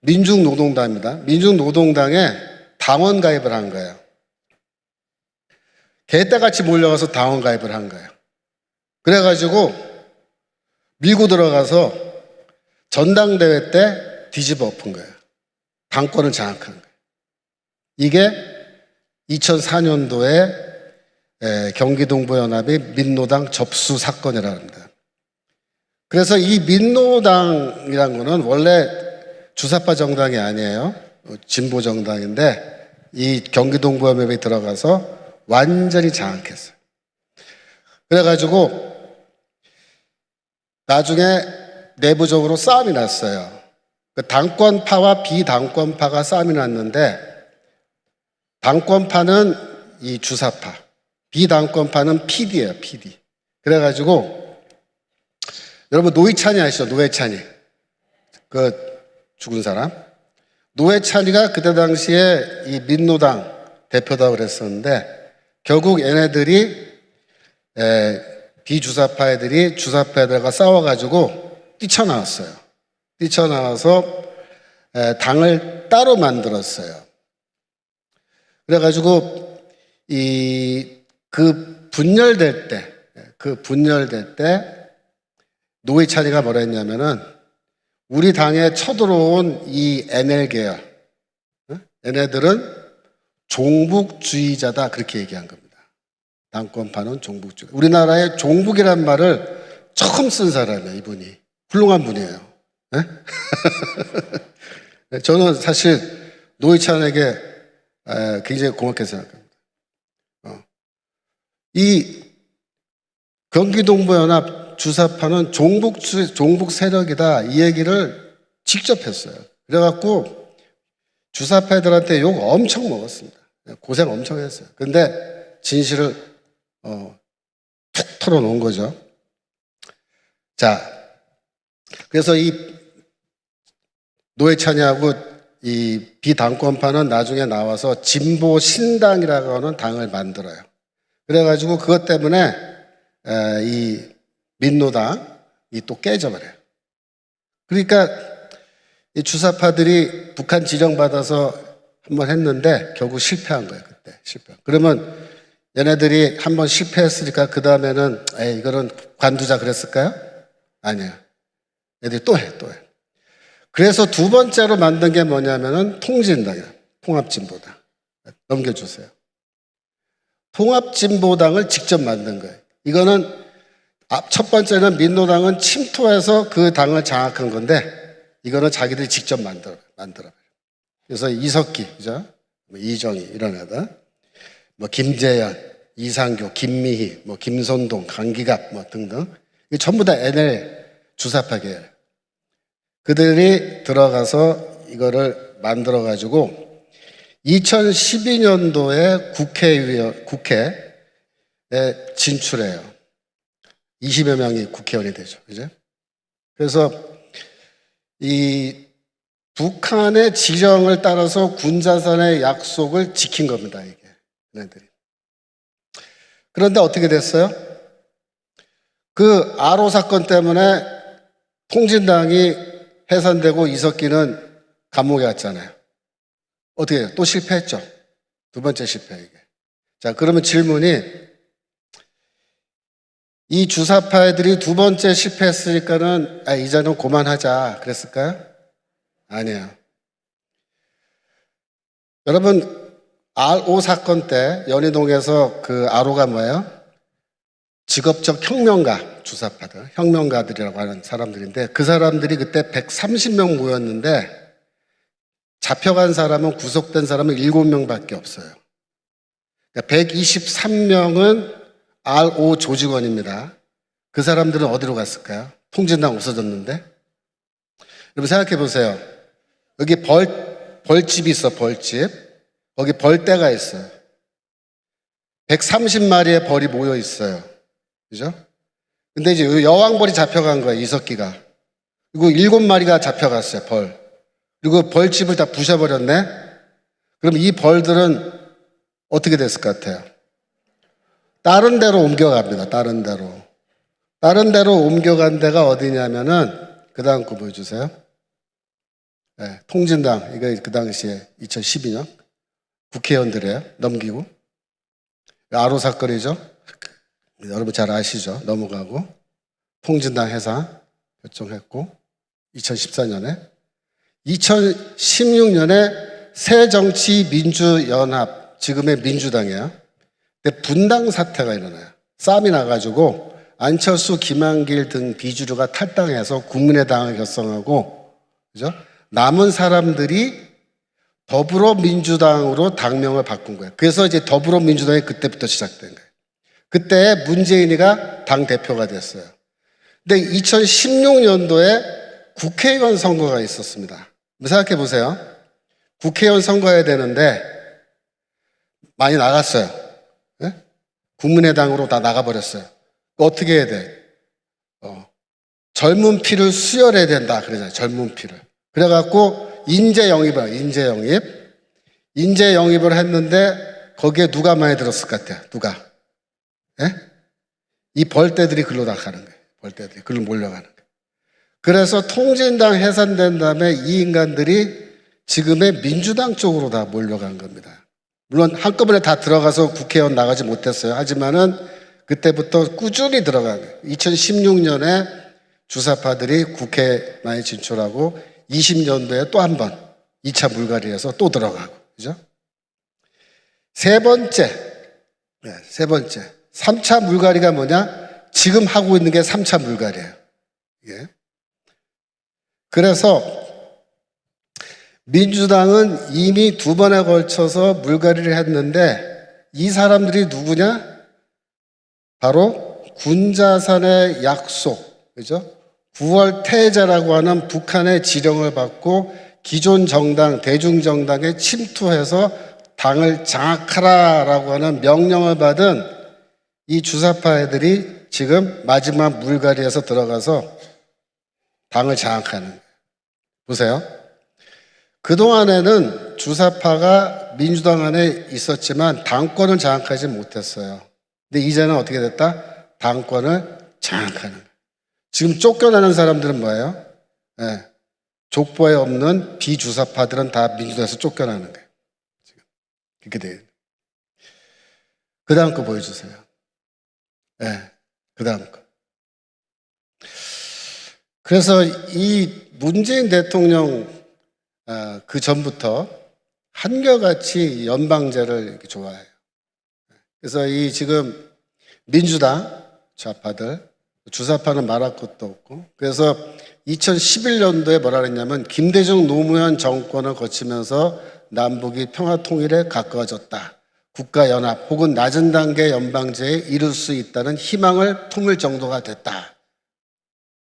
민중노동당입니다. 민중노동당에 당원 가입을 한 거예요. 개떼같이 몰려가서 당원 가입을 한 거예요. 그래가지고 밀고 들어가서 전당대회 때 뒤집어 엎은 거예요. 당권을 장악한 거예요. 이게 2004년도에 경기동부연합이 민노당 접수 사건이라고 합니다. 그래서 이 민노당이란 거는 원래 주사파 정당이 아니에요. 진보 정당인데 이 경기동부연합에 들어가서 완전히 장악했어요. 그래가지고 나중에 내부적으로 싸움이 났어요. 그 당권파와 비당권파가 싸움이 났는데 당권파는 이 주사파, 비당권파는 PD예요, PD. 그래가지고 여러분 노회찬이 아시죠? 노회찬이. 그 죽은 사람. 노회찬이가 그때 당시에 이 민노당 대표다 그랬었는데 결국 얘네들이 비주사파 애들이 주사파 애들과 싸워가지고 뛰쳐나왔어요. 뛰쳐나와서 당을 따로 만들었어요. 그래가지고 그 분열될 때 노회찬이가 뭐라 했냐면은 우리 당에 쳐들어온 이 NL 계열, 얘네들은 종북주의자다 그렇게 얘기한 겁니다. 당권파는 종북주의. 우리나라에 종북이란 말을 처음 쓴 사람이에요, 이분이. 훌륭한 분이에요. 저는 사실 노회찬에게 굉장히 고맙게 생각합니다. 이 경기동부연합 주사파는 종북 세력이다 이 얘기를 직접 했어요. 그래갖고 주사파들한테 욕 엄청 먹었습니다. 고생 엄청 했어요. 근데 진실을 툭 털어놓은 거죠. 자, 그래서 이 노회찬이하고 이 비당권파는 나중에 나와서 진보 신당이라고 하는 당을 만들어요. 그래가지고 그것 때문에 이 민노당이 또 깨져버려요. 그러니까 이 주사파들이 북한 지령받아서 한번 했는데 결국 실패한 거예요. 그때 실패. 그러면 얘네들이 한번 실패했으니까 그 다음에는 이거는 관두자 그랬을까요? 아니에요. 얘들이 또 해. 그래서 두 번째로 만든 게 뭐냐면은 통진당이에요. 통합진보당. 넘겨주세요. 통합진보당을 직접 만든 거예요. 이거는 첫 번째는 민노당은 침투해서 그 당을 장악한 건데 이거는 자기들이 직접 만들어요. 그래서 이석기, 그죠? 이정희 이런 애들, 김재현, 이상교, 김미희, 김선동, 강기갑 등등 이 전부 다 NL 주사파 계열. 그들이 들어가서 이거를 만들어 가지고 2012년도에 국회에 진출해요. 20여 명이 국회의원이 되죠. 그죠? 그래서 이 북한의 지령을 따라서 군자산의 약속을 지킨 겁니다, 이게. 얘네들이. 그런데 어떻게 됐어요? 그 아로 사건 때문에 통진당이 해산되고 이석기는 감옥에 갔잖아요. 어떻게 해요? 또 실패했죠. 두 번째 실패, 이게. 자, 그러면 질문이 이 주사파 애들이 두 번째 실패했으니까는 이제는 그만하자 그랬을까요? 아니에요. 여러분 RO 사건 때 연희동에서 그 RO가 뭐예요? 직업적 혁명가 주사파들, 혁명가들이라고 하는 사람들인데 그 사람들이 그때 130명 모였는데 잡혀간 사람은 구속된 사람은 7명밖에 없어요. 그러니까 123명은 RO 조직원입니다. 그 사람들은 어디로 갔을까요? 통진당 없어졌는데? 여러분 생각해 보세요. 여기 벌집이 있어, 벌집. 거기 벌떼가 있어요. 130마리의 벌이 모여 있어요. 그죠? 근데 이제 여왕벌이 잡혀간 거예요, 이석기가. 그리고 7마리가 잡혀갔어요, 벌. 그리고 벌집을 다 부셔버렸네? 그럼 이 벌들은 어떻게 됐을 것 같아요? 다른 데로 옮겨갑니다, 다른 데로. 다른 데로 옮겨간 데가 어디냐면은, 그 다음 거 보여주세요. 네, 통진당, 이거 그 당시에 2012년. 국회의원들이에요, 넘기고. 아로 사건이죠. 여러분 잘 아시죠? 넘어가고. 통진당 해산 결정했고, 2014년에. 2016년에 새정치민주연합, 지금의 민주당이에요. 근데 분당 사태가 일어나요. 싸움이 나가지고 안철수, 김한길 등 비주류가 탈당해서 국민의당을 결성하고, 그죠? 남은 사람들이 더불어민주당으로 당명을 바꾼 거예요. 그래서 이제 더불어민주당이 그때부터 시작된 거예요. 그때 문재인이가 당대표가 됐어요. 근데 2016년도에 국회의원 선거가 있었습니다. 생각해 보세요. 국회의원 선거해야 되는데 많이 나갔어요. 예? 국민의당으로 다 나가버렸어요. 어떻게 해야 돼? 젊은 피를 수혈해야 된다. 그러잖아요. 젊은 피를. 그래갖고 인재 영입을 했는데 거기에 누가 많이 들었을 것 같아요? 누가? 예? 이 벌떼들이 글로 나가는 거예요. 벌떼들이 글로 몰려가는 거예요. 그래서 통진당 해산된 다음에 이 인간들이 지금의 민주당 쪽으로 다 몰려간 겁니다. 물론 한꺼번에 다 들어가서 국회의원 나가지 못했어요. 하지만은 그때부터 꾸준히 들어간 거예요. 2016년에 주사파들이 국회에 많이 진출하고 20년도에 또 한 번 2차 물갈이에서 또 들어가고, 그죠? 세 번째, 3차 물갈이가 뭐냐? 지금 하고 있는 게 3차 물갈이에요. 예. 그래서 민주당은 이미 2번에 걸쳐서 물갈이를 했는데 이 사람들이 누구냐? 바로 군자산의 약속, 그죠? 9월 태자라고 하는 북한의 지령을 받고 기존 정당, 대중정당에 침투해서 당을 장악하라라고 하는 명령을 받은 이 주사파 애들이 지금 마지막 물갈이에서 들어가서 당을 장악하는 거예요. 보세요. 그동안에는 주사파가 민주당 안에 있었지만 당권을 장악하지 못했어요. 근데 이제는 어떻게 됐다? 당권을 장악하는 거예요. 지금 쫓겨나는 사람들은 뭐예요? 네. 족보에 없는 비주사파들은 다 민주당에서 쫓겨나는 거예요. 지금 그렇게 돼요. 그 다음 거 보여주세요. 네. 그 다음 거. 그래서 이 문재인 대통령 그 전부터 한결같이 연방제를 이렇게 좋아해요. 그래서 이 지금 민주당 좌파들, 주사파는 말할 것도 없고, 그래서 2011년도에 뭐라 그랬냐면 김대중 노무현 정권을 거치면서 남북이 평화통일에 가까워졌다. 국가연합 혹은 낮은 단계 연방제에 이룰 수 있다는 희망을 품을 정도가 됐다.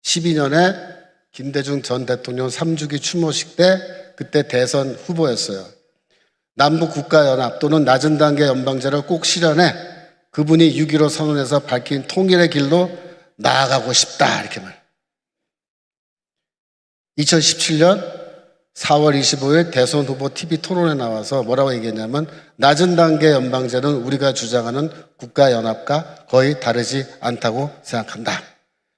12년에 김대중 전 대통령 3주기 추모식 때 그때 대선 후보였어요. 남북 국가연합 또는 낮은 단계 연방제를 꼭 실현해 그분이 6.15 선언에서 밝힌 통일의 길로 나아가고 싶다 이렇게 말. 2017년 4월 25일 대선 후보 TV 토론에 나와서 뭐라고 얘기했냐면 낮은 단계 연방제는 우리가 주장하는 국가연합과 거의 다르지 않다고 생각한다.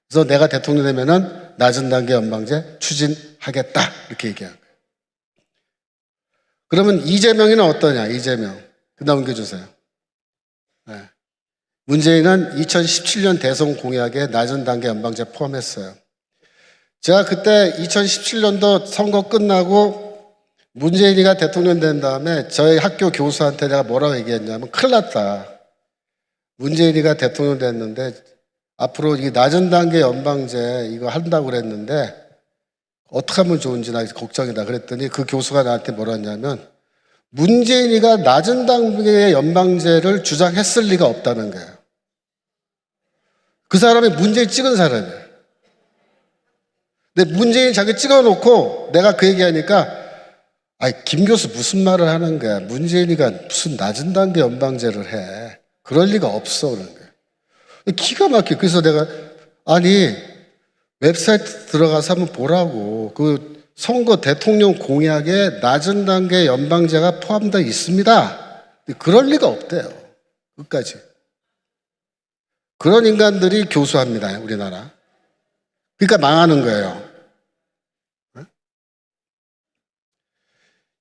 그래서 내가 대통령 되면은 낮은 단계 연방제 추진하겠다 이렇게 얘기한 거예요. 그러면 이재명이는 어떠냐? 이재명. 그 다음 넘겨주세요. 네. 문재인은 2017년 대선 공약에 낮은 단계 연방제 포함했어요. 제가 그때 2017년도 선거 끝나고 문재인이가 대통령 된 다음에 저희 학교 교수한테 내가 뭐라고 얘기했냐면 큰일 났다. 문재인이가 대통령 됐는데 앞으로 이 낮은 단계 연방제 이거 한다고 그랬는데 어떻게 하면 좋은지 나 걱정이다 그랬더니 그 교수가 나한테 뭐라 했냐면 문재인이가 낮은 단계의 연방제를 주장했을 리가 없다는 거예요. 그 사람이 문재인 찍은 사람이에요. 근데 문재인 자기 찍어놓고 내가 그 얘기하니까 김 교수 무슨 말을 하는 거야. 문재인이가 무슨 낮은 단계 연방제를 해. 그럴 리가 없어 그러는 거예요. 기가 막혀. 그래서 내가 웹사이트 들어가서 한번 보라고. 그 선거 대통령 공약에 낮은 단계 연방제가 포함되어 있습니다. 그럴 리가 없대요. 끝까지. 그런 인간들이 교수합니다. 우리나라. 그러니까 망하는 거예요.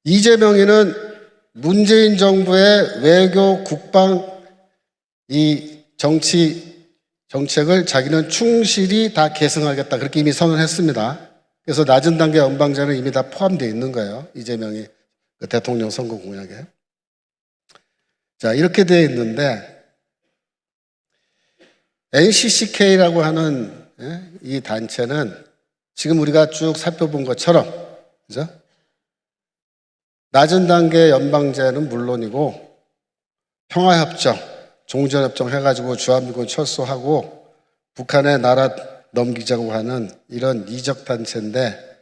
이재명이는 문재인 정부의 외교, 국방, 이 정책을 자기는 충실히 다 계승하겠다. 그렇게 이미 선언했습니다. 그래서 낮은 단계 연방제는 이미 다 포함되어 있는 거예요. 이재명이 그 대통령 선거 공약에. 자, 이렇게 되어 있는데 NCCK라고 하는 이 단체는 지금 우리가 쭉 살펴본 것처럼, 그죠? 낮은 단계 연방제는 물론이고 평화협정, 종전협정 해가지고 주한미군 철수하고 북한에 나라 넘기자고 하는 이런 이적 단체인데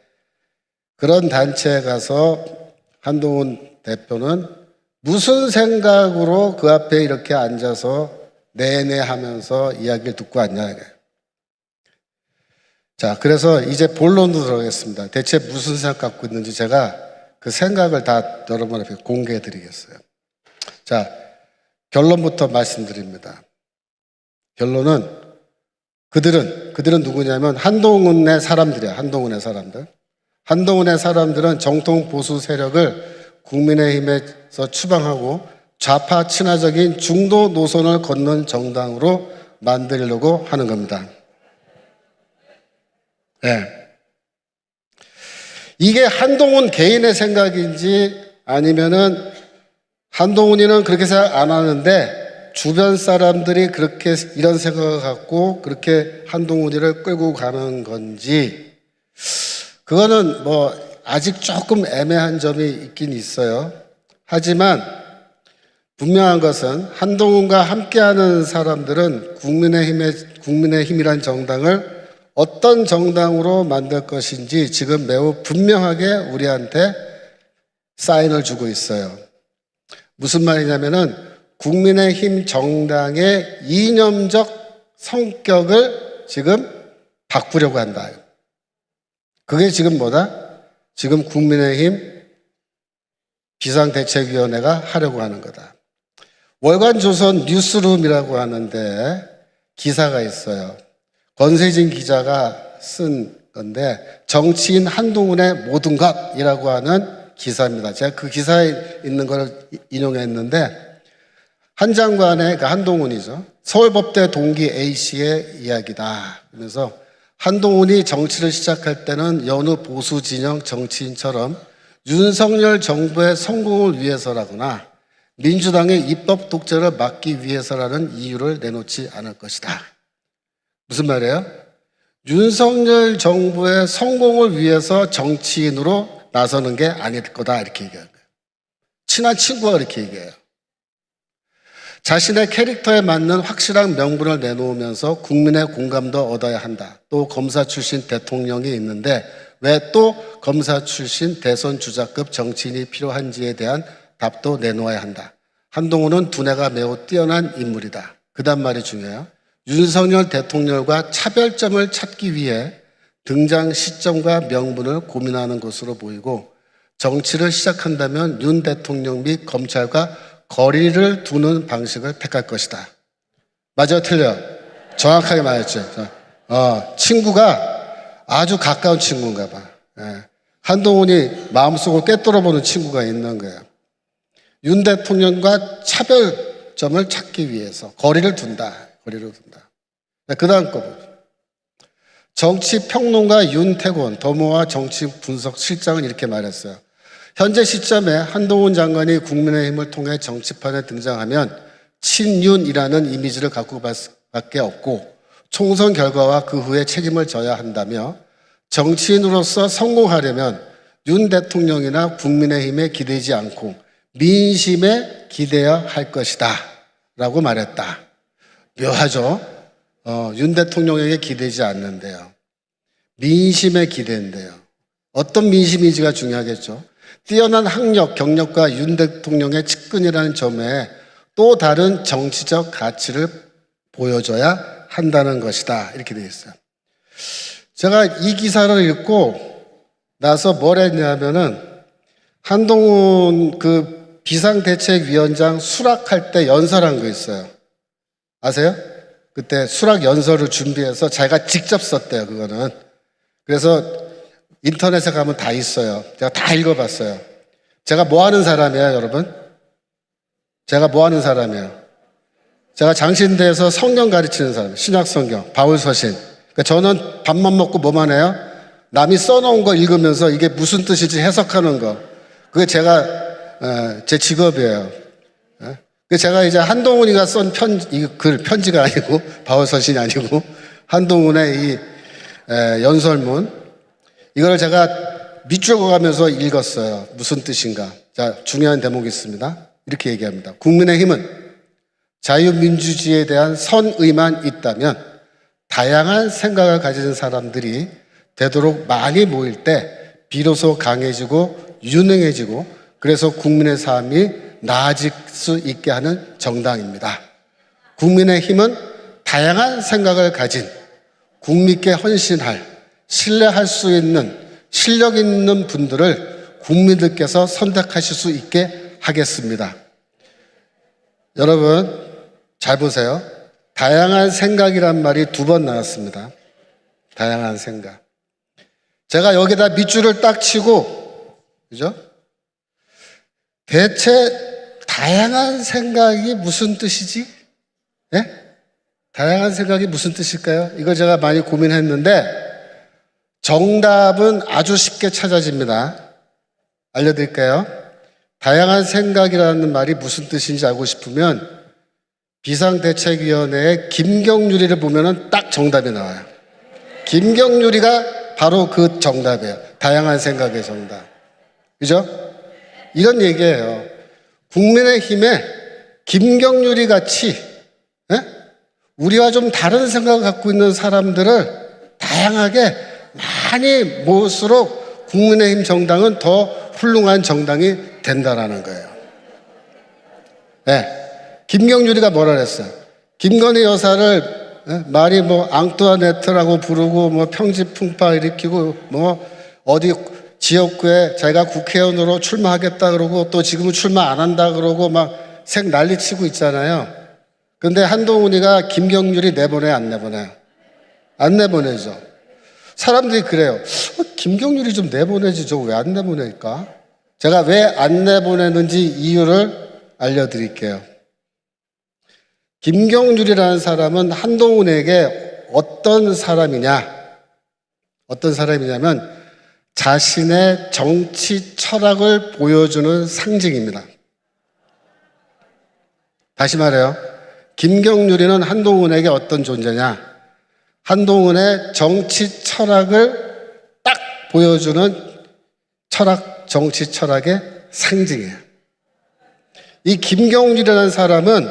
그런 단체에 가서 한동훈 대표는 무슨 생각으로 그 앞에 이렇게 앉아서 내내 하면서 이야기를 듣고 왔냐 이거예요. 자, 그래서 이제 본론으로 들어가겠습니다. 대체 무슨 생각 갖고 있는지 제가 그 생각을 다 여러분 앞에 공개해 드리겠어요. 자, 결론부터 말씀드립니다. 결론은 그들은 누구냐면 한동훈의 사람들이야. 한동훈의 사람들. 한동훈의 사람들은 정통 보수 세력을 국민의힘에서 추방하고 좌파 친화적인 중도 노선을 걷는 정당으로 만들려고 하는 겁니다. 네. 이게 한동훈 개인의 생각인지 아니면은 한동훈이는 그렇게 생각 안 하는데 주변 사람들이 그렇게 이런 생각을 갖고 그렇게 한동훈이를 끌고 가는 건지 그거는 뭐 아직 조금 애매한 점이 있긴 있어요. 하지만 분명한 것은 한동훈과 함께하는 사람들은 국민의힘이란 정당을 어떤 정당으로 만들 것인지 지금 매우 분명하게 우리한테 사인을 주고 있어요. 무슨 말이냐면은 국민의힘 정당의 이념적 성격을 지금 바꾸려고 한다. 그게 지금 뭐다? 지금 국민의힘 비상대책위원회가 하려고 하는 거다. 월간조선 뉴스룸이라고 하는데 기사가 있어요. 권세진 기자가 쓴 건데 정치인 한동훈의 모든 것이라고 하는 기사입니다. 제가 그 기사에 있는 걸 인용했는데 한 장관의 그러니까 한동훈이죠. 서울법대 동기 A씨의 이야기다. 그래서 한동훈이 정치를 시작할 때는 여느 보수 진영 정치인처럼 윤석열 정부의 성공을 위해서라거나 민주당의 입법 독재를 막기 위해서라는 이유를 내놓지 않을 것이다. 무슨 말이에요? 윤석열 정부의 성공을 위해서 정치인으로 나서는 게 아닐 거다 이렇게 얘기하는 거예요. 친한 친구가 이렇게 얘기해요. 자신의 캐릭터에 맞는 확실한 명분을 내놓으면서 국민의 공감도 얻어야 한다. 또 검사 출신 대통령이 있는데 왜 또 검사 출신 대선 주자급 정치인이 필요한지에 대한 답도 내놓아야 한다. 한동훈은 두뇌가 매우 뛰어난 인물이다. 그 다음 말이 중요해요. 윤석열 대통령과 차별점을 찾기 위해 등장 시점과 명분을 고민하는 것으로 보이고 정치를 시작한다면 윤 대통령 및 검찰과 거리를 두는 방식을 택할 것이다. 맞아요? 틀려요? 정확하게 말했죠. 친구가 아주 가까운 친구인가 봐. 한동훈이 마음속을 꿰뚫어보는 친구가 있는 거예요. 윤 대통령과 차별점을 찾기 위해서 거리를 둔다. 그 다음 거 보죠. 정치평론가 윤태곤 더모아 정치분석실장은 이렇게 말했어요. 현재 시점에 한동훈 장관이 국민의힘을 통해 정치판에 등장하면 친윤이라는 이미지를 갖고 밖에 없고 총선 결과와 그 후에 책임을 져야 한다며 정치인으로서 성공하려면 윤 대통령이나 국민의힘에 기대지 않고 민심에 기대야 할 것이다 라고 말했다. 묘하죠? 윤 대통령에게 기대지 않는데요. 민심에 기대인데요. 어떤 민심인지가 중요하겠죠. 뛰어난 학력, 경력과 윤 대통령의 측근이라는 점에 또 다른 정치적 가치를 보여줘야 한다는 것이다. 이렇게 되어 있어요. 제가 이 기사를 읽고 나서 뭘 했냐면은 한동훈 그 비상대책위원장 수락할 때 연설한 거 있어요. 아세요? 그때 수락 연설을 준비해서 자기가 직접 썼대요, 그거는. 그래서 인터넷에 가면 다 있어요. 제가 다 읽어봤어요. 제가 뭐 하는 사람이에요, 여러분? 제가 뭐 하는 사람이에요? 제가 장신대에서 성경 가르치는 사람, 신약 성경, 바울 서신. 그러니까 저는 밥만 먹고 뭐만 해요? 남이 써놓은 거 읽으면서 이게 무슨 뜻인지 해석하는 거. 그게 제가, 제 직업이에요. 제가 이제 한동훈이가 쓴 편지가 아니고, 바울 서신이 아니고, 한동훈의 이 연설문, 이걸 제가 밑줄 그어가면서 읽었어요. 무슨 뜻인가. 자, 중요한 대목이 있습니다. 이렇게 얘기합니다. 국민의힘은 자유민주주의에 대한 선의만 있다면 다양한 생각을 가진 사람들이 되도록 많이 모일 때 비로소 강해지고 유능해지고 그래서 국민의 삶이 나아질 수 있게 하는 정당입니다. 국민의힘은 다양한 생각을 가진, 국민께 헌신할, 신뢰할 수 있는 실력 있는 분들을 국민들께서 선택하실 수 있게 하겠습니다. 여러분 잘 보세요. 다양한 생각이란 말이 2번 나왔습니다. 다양한 생각. 제가 여기다 밑줄을 딱 치고, 그죠? 대체 다양한 생각이 무슨 뜻이지? 예? 다양한 생각이 무슨 뜻일까요? 이거 제가 많이 고민했는데 정답은 아주 쉽게 찾아집니다. 알려드릴까요? 다양한 생각이라는 말이 무슨 뜻인지 알고 싶으면 비상대책위원회의 김경률이를 보면 딱 정답이 나와요. 김경률이가 바로 그 정답이에요. 다양한 생각의 정답. 그죠? 이런 얘기예요. 국민의힘에 김경률이 같이 우리와 좀 다른 생각을 갖고 있는 사람들을 다양하게 많이 모을수록 국민의힘 정당은 더 훌륭한 정당이 된다라는 거예요. 네. 김경률이가 뭐라 그랬어요? 김건희 여사를 말이 뭐 앙뚜아네트라고 부르고 뭐 평지풍파 일으키고 뭐 어디 지역구에 자기가 국회의원으로 출마하겠다 그러고 또 지금은 출마 안 한다 그러고 막 색 난리치고 있잖아요. 근데 한동훈이가 김경률이 내보내요, 안 내보내요? 안 내보내죠. 사람들이 그래요. 김경률이 좀 내보내지 저 왜 안 내보낼까? 제가 왜 안 내보내는지 이유를 알려드릴게요. 김경률이라는 사람은 한동훈에게 어떤 사람이냐? 어떤 사람이냐면 자신의 정치 철학을 보여주는 상징입니다. 다시 말해요. 김경률이는 한동훈에게 어떤 존재냐? 한동훈의 정치 철학을 딱 보여주는 정치 철학의 상징이에요. 이 김경률이라는 사람은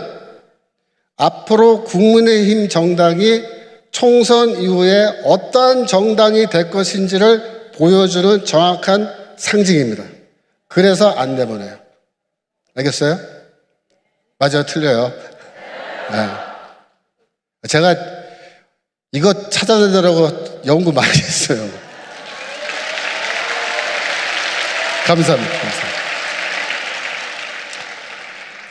앞으로 국민의힘 정당이 총선 이후에 어떠한 정당이 될 것인지를 보여주는 정확한 상징입니다. 그래서 안 내보내요. 알겠어요? 맞아요? 틀려요? 네. 제가 이거 찾아내느라고 연구 많이 했어요. 감사합니다.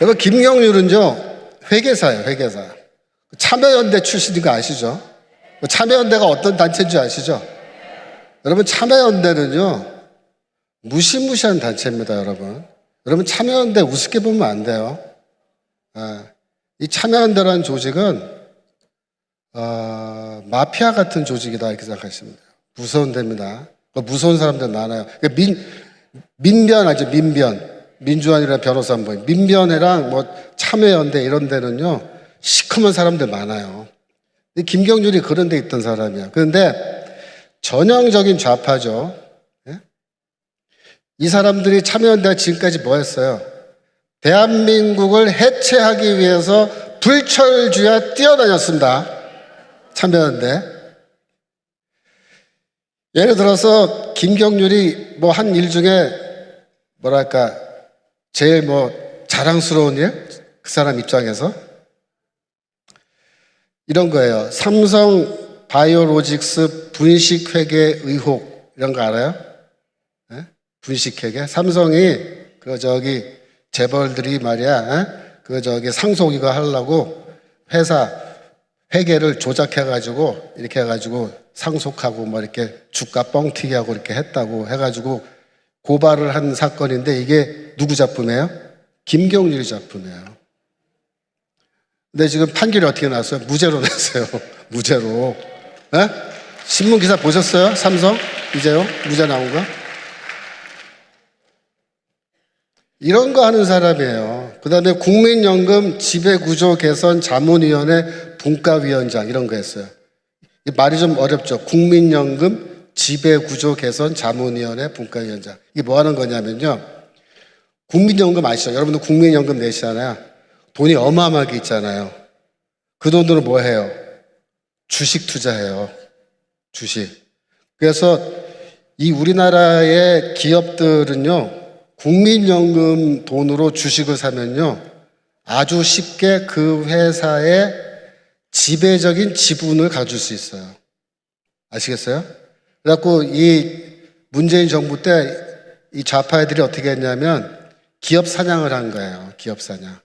여러분, 김경률은요, 회계사예요, 회계사. 참여연대 출신인 거 아시죠? 참여연대가 어떤 단체인지 아시죠? 여러분, 참여연대는요, 무시무시한 단체입니다, 여러분. 여러분, 참여연대 우습게 보면 안 돼요. 이 참여연대라는 조직은, 마피아 같은 조직이다, 이렇게 생각하시면 돼요. 무서운 데입니다. 무서운 사람들 많아요. 민변 알죠? 민변. 민주환이라는 변호사 한 분. 민변회랑 뭐 참여연대 이런 데는요, 시커먼 사람들 많아요. 김경률이 그런 데 있던 사람이야. 그런데 전형적인 좌파죠. 예? 이 사람들이 참여연대가 지금까지 뭐 했어요? 대한민국을 해체하기 위해서 불철주야 뛰어다녔습니다. 참여연대. 예를 들어서 김경률이 뭐 한 일 중에 뭐랄까 제일 뭐 자랑스러운 일? 그 사람 입장에서 이런 거예요. 삼성 바이오로직스 분식회계 의혹 이런 거 알아요? 네? 분식회계? 삼성이 재벌들이 말이야, 상속 이거 하려고 회사 회계를 조작해가지고 이렇게 해가지고 상속하고 뭐 이렇게 주가 뻥튀기 하고 이렇게 했다고 해가지고 고발을 한 사건인데 이게 누구 작품이에요? 김경률이 작품이에요. 근데 지금 판결이 어떻게 나왔어요? 무죄로 났어요. 무죄로. 네? 신문기사 보셨어요? 삼성? 이제요? 무죄 나온 거? 이런 거 하는 사람이에요. 그 다음에 국민연금 지배구조 개선 자문위원회 분과위원장 이런 거 했어요. 말이 좀 어렵죠. 국민연금 지배구조 개선 자문위원회 분과위원장. 이게 뭐 하는 거냐면요. 국민연금 아시죠? 여러분들 국민연금 내시잖아요. 돈이 어마어마하게 있잖아요. 그 돈으로 뭐 해요? 주식 투자해요. 주식. 그래서 이 우리나라의 기업들은요, 국민연금 돈으로 주식을 사면요, 아주 쉽게 그 회사의 지배적인 지분을 가질 수 있어요. 아시겠어요? 그래갖고 이 문재인 정부 때 이 좌파 애들이 어떻게 했냐면 기업 사냥을 한 거예요. 기업 사냥.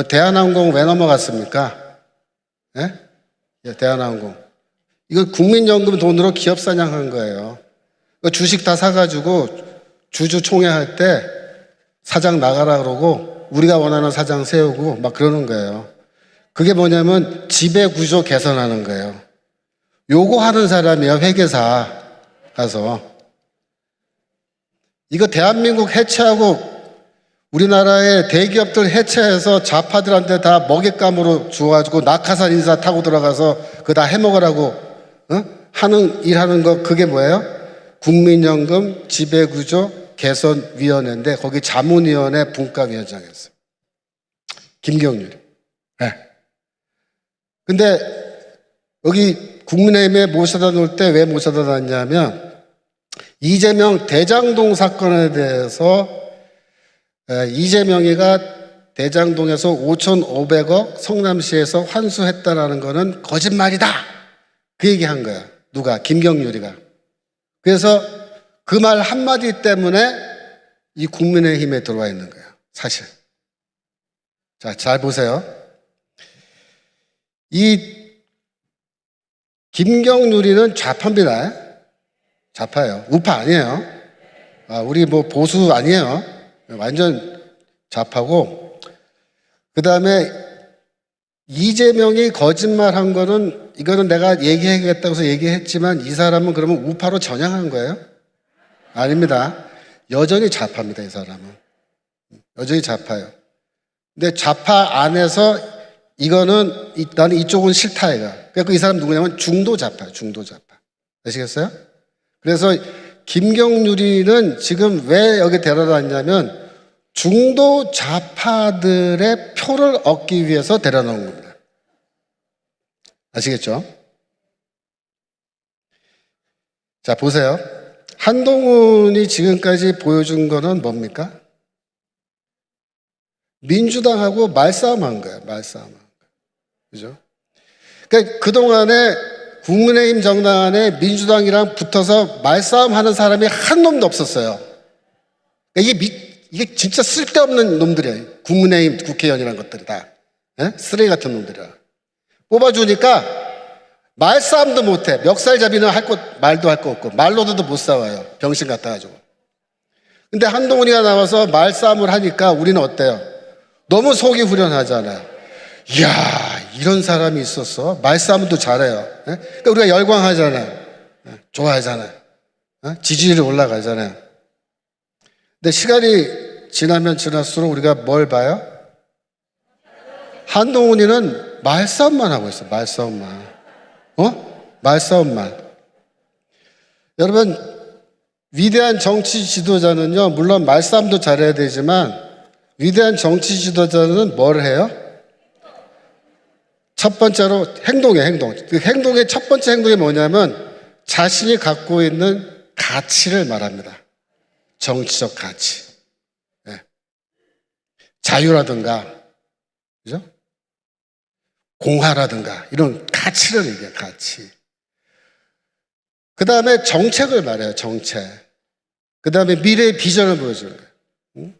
대한항공 왜 넘어갔습니까? 예? 대한항공. 이거 국민연금 돈으로 기업 사냥한 거예요. 주식 다 사가지고 주주총회할 때 사장 나가라 그러고 우리가 원하는 사장 세우고 막 그러는 거예요. 그게 뭐냐면 지배구조 개선하는 거예요. 요거 하는 사람이야, 회계사 가서. 이거 대한민국 해체하고 우리나라의 대기업들 해체해서 좌파들한테 다 먹잇감으로 주어가지고 낙하산 인사 타고 들어가서 그거 다 해먹으라고 일하는 거, 그게 뭐예요? 국민연금 지배구조 개선위원회인데 거기 자문위원회 분과위원장이었어요. 김경률. 네. 근데 여기 국민의힘에 모셔다 놓을 때 왜 모셔다 놨냐면 이재명 대장동 사건에 대해서 이재명이가 대장동에서 5,500억 성남시에서 환수했다라는 거는 거짓말이다. 그 얘기한 거야. 누가? 김경률이가. 그래서 그 말 한마디 때문에 이 국민의힘에 들어와 있는 거예요. 사실. 자, 잘 보세요. 이 김경률이는 좌파입니다. 좌파예요. 우파 아니에요. 우리 뭐 보수 아니에요. 완전 좌파고. 그 다음에 이재명이 거짓말한 거는 이거는 내가 얘기해야겠다고 해서 얘기했지만 이 사람은 그러면 우파로 전향한 거예요? 아닙니다. 여전히 좌파입니다. 이 사람은. 여전히 좌파예요. 근데 좌파 안에서 이거는 나는 이쪽은 싫다 이거. 그래서 이 사람 누구냐면 중도 좌파예요. 중도 좌파. 아시겠어요? 그래서 김경률이는 지금 왜 여기 데려다 놨냐면 중도 좌파들의 표를 얻기 위해서 데려다 놓은 겁니다. 아시겠죠? 자, 보세요. 한동훈이 지금까지 보여준 거는 뭡니까? 민주당하고 말싸움 한 거예요. 말싸움 한 거예요. 그죠? 그러니까 그동안에 국민의힘 정당 안에 민주당이랑 붙어서 말싸움 하는 사람이 한 놈도 없었어요. 그러니까 이게 진짜 쓸데없는 놈들이에요. 국민의힘 국회의원이라는 것들이 다. 예? 쓰레기 같은 놈들이야. 뽑아주니까 말싸움도 못해. 멱살잡이는 말도 할 거 없고 말로도 못 싸워요. 병신 같아가지고. 근데 한동훈이가 나와서 말싸움을 하니까 우리는 어때요? 너무 속이 후련하잖아요. 이야, 이런 사람이 있었어. 말싸움도 잘해요. 예? 그러니까 우리가 열광하잖아요. 예? 좋아하잖아요. 예? 지지율이 올라가잖아요. 근데 시간이 지나면 지날수록 우리가 뭘 봐요? 한동훈이는 말싸움만 하고 있어. 말싸움만. 말싸움만. 여러분, 위대한 정치 지도자는요, 물론 말싸움도 잘해야 되지만 위대한 정치 지도자는 뭘 해요? 첫 번째로 행동이에요. 행동. 그 행동의 첫 번째 행동이 뭐냐면 자신이 갖고 있는 가치를 말합니다. 정치적 가치. 네. 자유라든가, 그죠? 공화라든가 이런 가치를 얘기해요. 가치. 그 다음에 정책을 말해요. 정책. 그 다음에 미래의 비전을 보여주는 거예요. 응?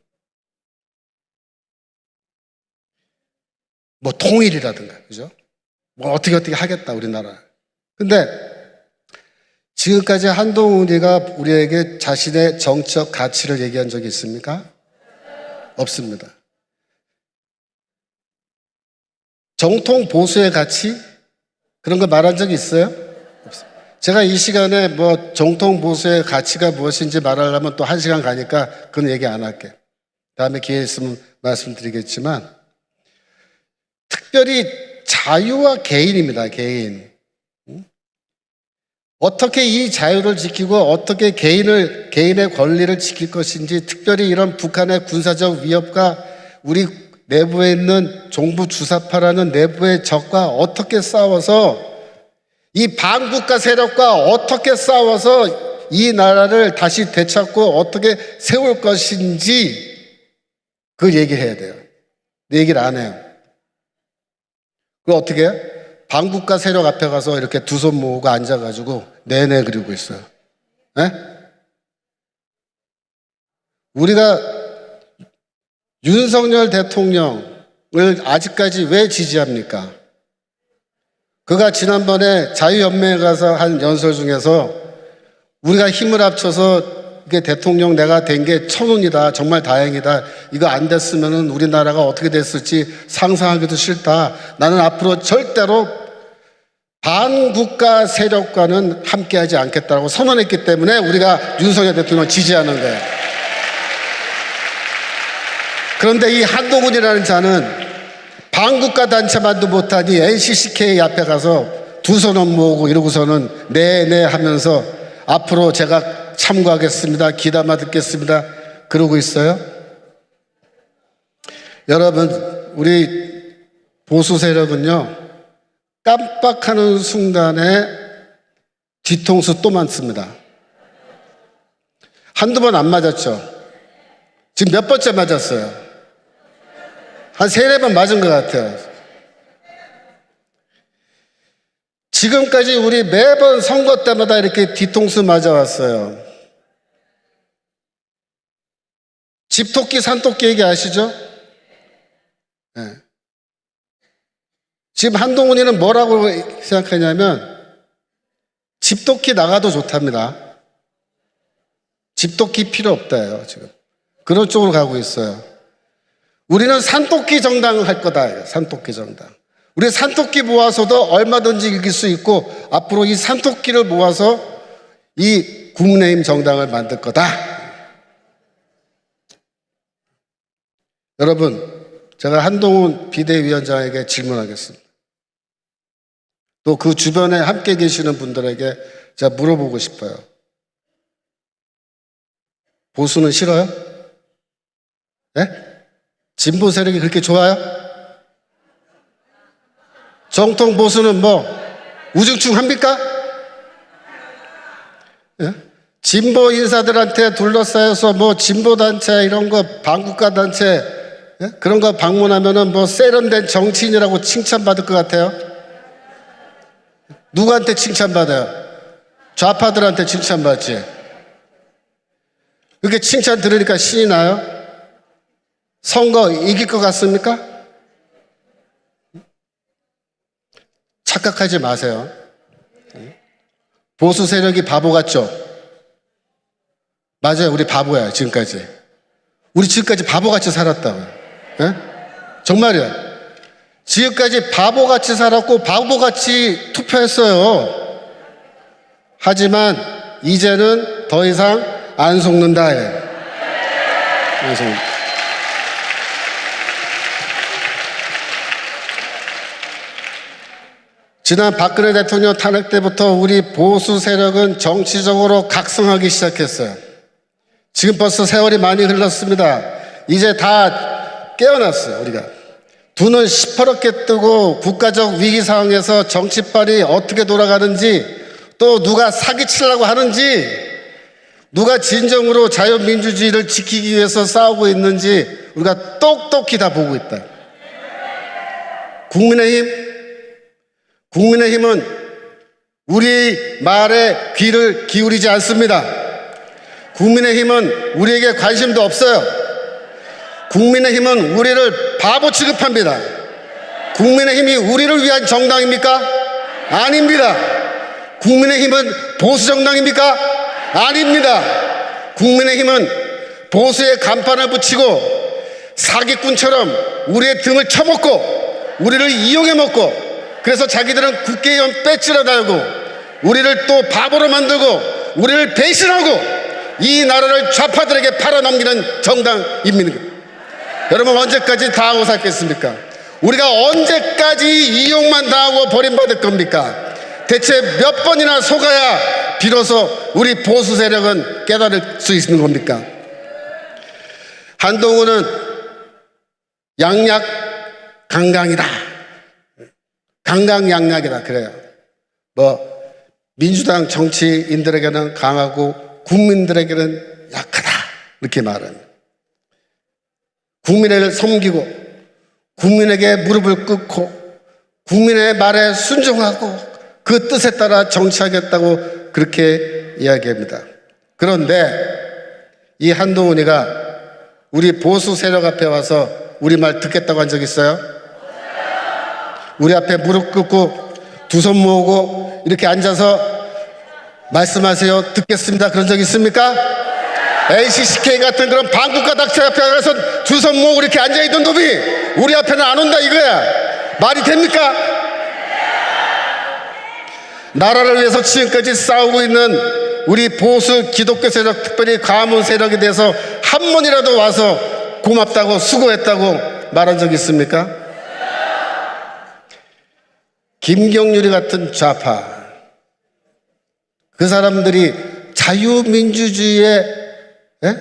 뭐 통일이라든가, 그죠? 뭐 어떻게 하겠다 우리나라. 근데 지금까지 한동훈이가 우리에게 자신의 정치적 가치를 얘기한 적이 있습니까? 없습니다. 정통 보수의 가치? 그런 거 말한 적이 있어요? 없습니다. 제가 이 시간에 뭐 정통 보수의 가치가 무엇인지 말하려면 또 1시간 가니까 그건 얘기 안 할게요. 다음에 기회 있으면 말씀드리겠지만 특별히 자유와 개인입니다. 개인. 어떻게 이 자유를 지키고 어떻게 개인의 권리를 지킬 것인지, 특별히 이런 북한의 군사적 위협과 우리 내부에 있는 종부 주사파라는 내부의 적과 어떻게 싸워서, 이 반국가 세력과 어떻게 싸워서 이 나라를 다시 되찾고 어떻게 세울 것인지 그걸 얘기를 해야 돼요. 내 얘기를 안 해요. 그걸 어떻게 해요? 반국가 세력 앞에 가서 이렇게 두 손 모으고 앉아가지고 내내 그리고 있어요. 네? 우리가 윤석열 대통령을 아직까지 왜 지지합니까? 그가 지난번에 자유연맹에 가서 한 연설 중에서 우리가 힘을 합쳐서 이게 대통령 내가 된 게 천운이다. 정말 다행이다. 이거 안 됐으면 우리나라가 어떻게 됐을지 상상하기도 싫다. 나는 앞으로 절대로 반국가 세력과는 함께하지 않겠다고 선언했기 때문에 우리가 윤석열 대통령을 지지하는 거예요. 그런데 이 한동훈이라는 자는 반국가 단체만도 못하니 NCCK 앞에 가서 두 손을 모으고 이러고서는 네네 하면서 앞으로 제가 참고하겠습니다. 귀담아 듣겠습니다. 그러고 있어요. 여러분, 우리 보수 세력은요, 깜빡하는 순간에 뒤통수 또 맞습니다. 한두 번 안 맞았죠. 지금 몇 번째 맞았어요? 한 3-4번 맞은 것 같아요. 지금까지 우리 매번 선거 때마다 이렇게 뒤통수 맞아왔어요. 집토끼, 산토끼 얘기 아시죠? 네. 지금 한동훈이는 뭐라고 생각하냐면 집토끼 나가도 좋답니다. 집토끼 필요 없다예요, 지금. 그런 쪽으로 가고 있어요. 우리는 산토끼 정당을 할 거다. 산토끼 정당. 우리 산토끼 모아서도 얼마든지 이길 수 있고 앞으로 이 산토끼를 모아서 이 국민의힘 정당을 만들 거다. 여러분, 제가 한동훈 비대위원장에게 질문하겠습니다. 또 그 주변에 함께 계시는 분들에게 제가 물어보고 싶어요. 보수는 싫어요? 네? 진보 세력이 그렇게 좋아요? 정통 보수는 뭐 우중충 합니까? 예? 진보 인사들한테 둘러싸여서 뭐 진보 단체 이런 거 반국가 단체 예? 그런 거 방문하면은 뭐 세련된 정치인이라고 칭찬받을 것 같아요. 누구한테 칭찬받아요? 좌파들한테 칭찬받지. 그렇게 칭찬 들으니까 신이 나요? 선거 이길 것 같습니까? 착각하지 마세요. 보수 세력이 바보 같죠? 맞아요. 우리 바보야, 지금까지. 우리 지금까지 바보같이 살았다고요. 예? 정말이야. 지금까지 바보같이 살았고 바보같이 투표했어요. 하지만 이제는 더 이상 안 속는다. 안 속는다. 지난 박근혜 대통령 탄핵 때부터 우리 보수 세력은 정치적으로 각성하기 시작했어요. 지금 벌써 세월이 많이 흘렀습니다. 이제 다 깨어났어요, 우리가. 두 눈 시퍼렇게 뜨고 국가적 위기 상황에서 정치빨이 어떻게 돌아가는지, 또 누가 사기치려고 하는지, 누가 진정으로 자유민주주의를 지키기 위해서 싸우고 있는지 우리가 똑똑히 다 보고 있다. 국민의힘은 우리 말에 귀를 기울이지 않습니다. 국민의힘은 우리에게 관심도 없어요. 국민의힘은 우리를 바보 취급합니다. 국민의힘이 우리를 위한 정당입니까? 아닙니다. 국민의힘은 보수 정당입니까? 아닙니다. 국민의힘은 보수의 간판을 붙이고 사기꾼처럼 우리의 등을 쳐먹고 우리를 이용해 먹고, 그래서 자기들은 국회의원 배지를 달고 우리를 또 바보로 만들고 우리를 배신하고 이 나라를 좌파들에게 팔아넘기는 정당입니다. 여러분, 언제까지 다 하고 살겠습니까? 우리가 언제까지 이용만 당하고 버림받을 겁니까? 대체 몇 번이나 속아야 비로소 우리 보수 세력은 깨달을 수 있는 겁니까? 한동훈은 양약 강강이다. 강강약약이다 그래요. 뭐 민주당 정치인들에게는 강하고 국민들에게는 약하다 이렇게 말합니다. 국민을 섬기고 국민에게 무릎을 꿇고 국민의 말에 순종하고 그 뜻에 따라 정치하겠다고 그렇게 이야기합니다. 그런데 이 한동훈이가 우리 보수 세력 앞에 와서 우리 말 듣겠다고 한 적 있어요? 우리 앞에 무릎 꿇고 두 손 모으고 이렇게 앉아서 말씀하세요, 듣겠습니다, 그런 적 있습니까? LCCK 같은 그런 반국가 단체 앞에 가서 두 손 모으고 이렇게 앉아있던 놈이 우리 앞에는 안 온다 이거야. 말이 됩니까? 나라를 위해서 지금까지 싸우고 있는 우리 보수 기독교 세력, 특별히 가문 세력에 대해서 한 번이라도 와서 고맙다고 수고했다고 말한 적 있습니까? 김경률이 같은 좌파, 그 사람들이 자유민주주의에, 예?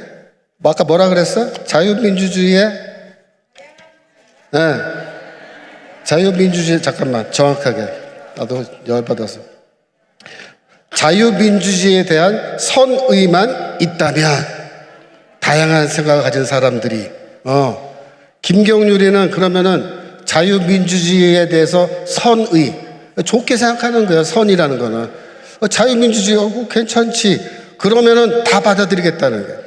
뭐 아까 뭐라 그랬어? 자유민주주의에, 예. 자유민주주의, 잠깐만, 정확하게. 나도 열받아서. 자유민주주의에 대한 선의만 있다면, 다양한 생각을 가진 사람들이, 김경률이는 그러면은 자유민주주의에 대해서 선의, 좋게 생각하는 거예요. 선이라는 거는. 자유민주주의, 괜찮지. 그러면은 다 받아들이겠다는 거예요.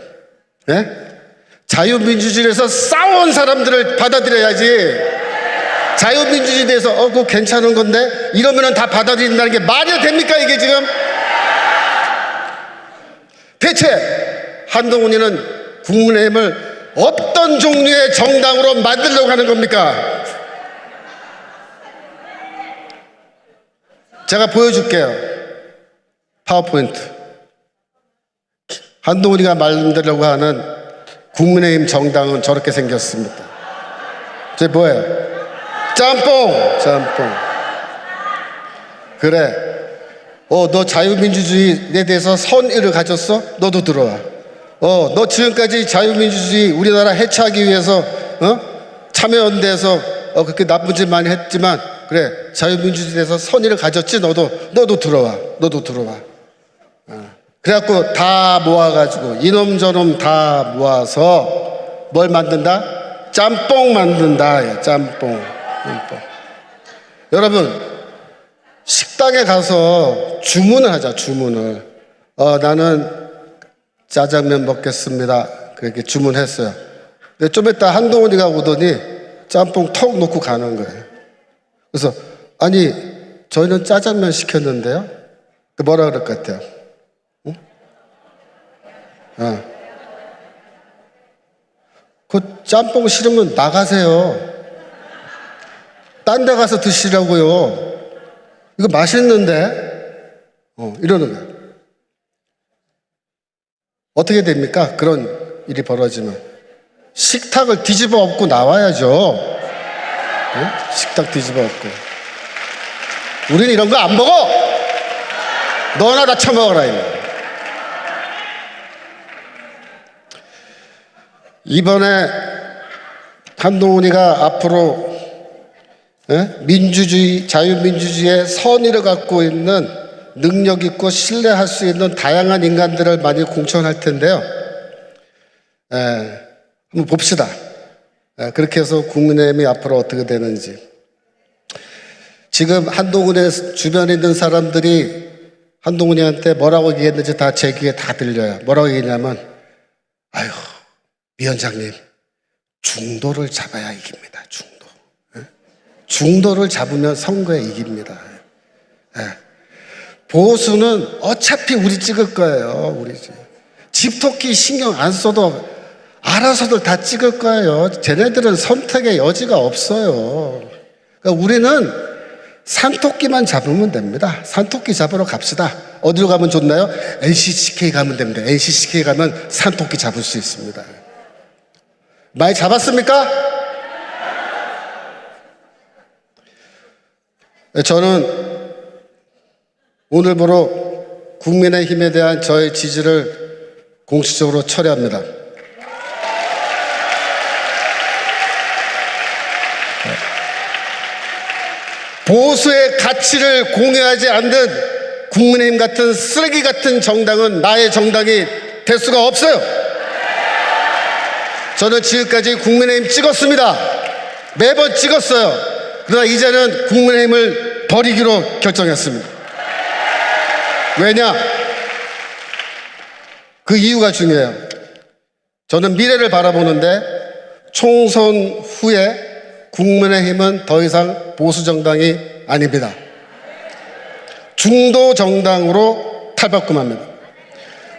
예? 자유민주주의에서 싸운 사람들을 받아들여야지. 자유민주주의에 대해서, 그거 괜찮은 건데? 이러면은 다 받아들인다는 게 말이 됩니까, 이게 지금? 대체 한동훈이는 국민의힘을 어떤 종류의 정당으로 만들려고 하는 겁니까? 제가 보여줄게요. 파워포인트. 한동훈이가 만들려고 하는 국민의힘 정당은 저렇게 생겼습니다. 저게 뭐예요? 짬뽕! 짬뽕. 그래. 너 자유민주주의에 대해서 선의를 가졌어? 너도 들어와. 너 지금까지 자유민주주의 우리나라 해체하기 위해서, 참여연대에서, 그렇게 나쁜 짓 많이 했지만, 그래, 자유민주주의에 대해서 선의를 가졌지? 너도 들어와. 너도 들어와. 그래갖고 다 모아가지고, 이놈 저놈 다 모아서 뭘 만든다? 짬뽕 만든다. 짬뽕. 여러분, 식당에 가서 주문을 하자, 주문을. 나는 짜장면 먹겠습니다. 그렇게 주문했어요. 근데 좀 이따 한동훈이가 오더니 짬뽕 턱 놓고 가는 거예요. 그래서, 아니, 저희는 짜장면 시켰는데요? 뭐라 그럴 것 같아요? 응? 그 짬뽕 싫으면 나가세요. 딴 데 가서 드시라고요. 이거 맛있는데? 이러는 거예요. 어떻게 됩니까? 그런 일이 벌어지면. 식탁을 뒤집어 엎고 나와야죠. 식탁 뒤집어 엎고. 우리는 이런 거 안 먹어! 너나 다 처먹어라, 이거. 이번에 한동훈이가 앞으로 민주주의, 자유민주주의의 선의를 갖고 있는 능력 있고 신뢰할 수 있는 다양한 인간들을 많이 공천할 텐데요. 한번 봅시다. 그렇게 해서 국민의힘이 앞으로 어떻게 되는지. 지금 한동훈의 주변에 있는 사람들이 한동훈이한테 뭐라고 얘기했는지 다 제 귀에 다 들려요. 뭐라고 얘기했냐면, 아유, 위원장님, 중도를 잡아야 이깁니다. 중도. 중도를 잡으면 선거에 이깁니다. 보수는 어차피 우리 찍을 거예요. 우리 집토끼 신경 안 써도 알아서들 다 찍을 거예요. 쟤네들은 선택의 여지가 없어요. 그러니까 우리는 산토끼만 잡으면 됩니다. 산토끼 잡으러 갑시다. 어디로 가면 좋나요? LCCK 가면 됩니다. LCCK 가면 산토끼 잡을 수 있습니다. 많이 잡았습니까? 저는 오늘부로 국민의힘에 대한 저의 지지를 공식적으로 철회합니다. 보수의 가치를 공유하지 않는 국민의힘 같은 쓰레기 같은 정당은 나의 정당이 될 수가 없어요. 저는 지금까지 국민의힘 찍었습니다. 매번 찍었어요. 그러나 이제는 국민의힘을 버리기로 결정했습니다. 왜냐? 그 이유가 중요해요. 저는 미래를 바라보는데 총선 후에 국민의힘은 더 이상 보수정당이 아닙니다. 중도정당으로 탈바꿈합니다.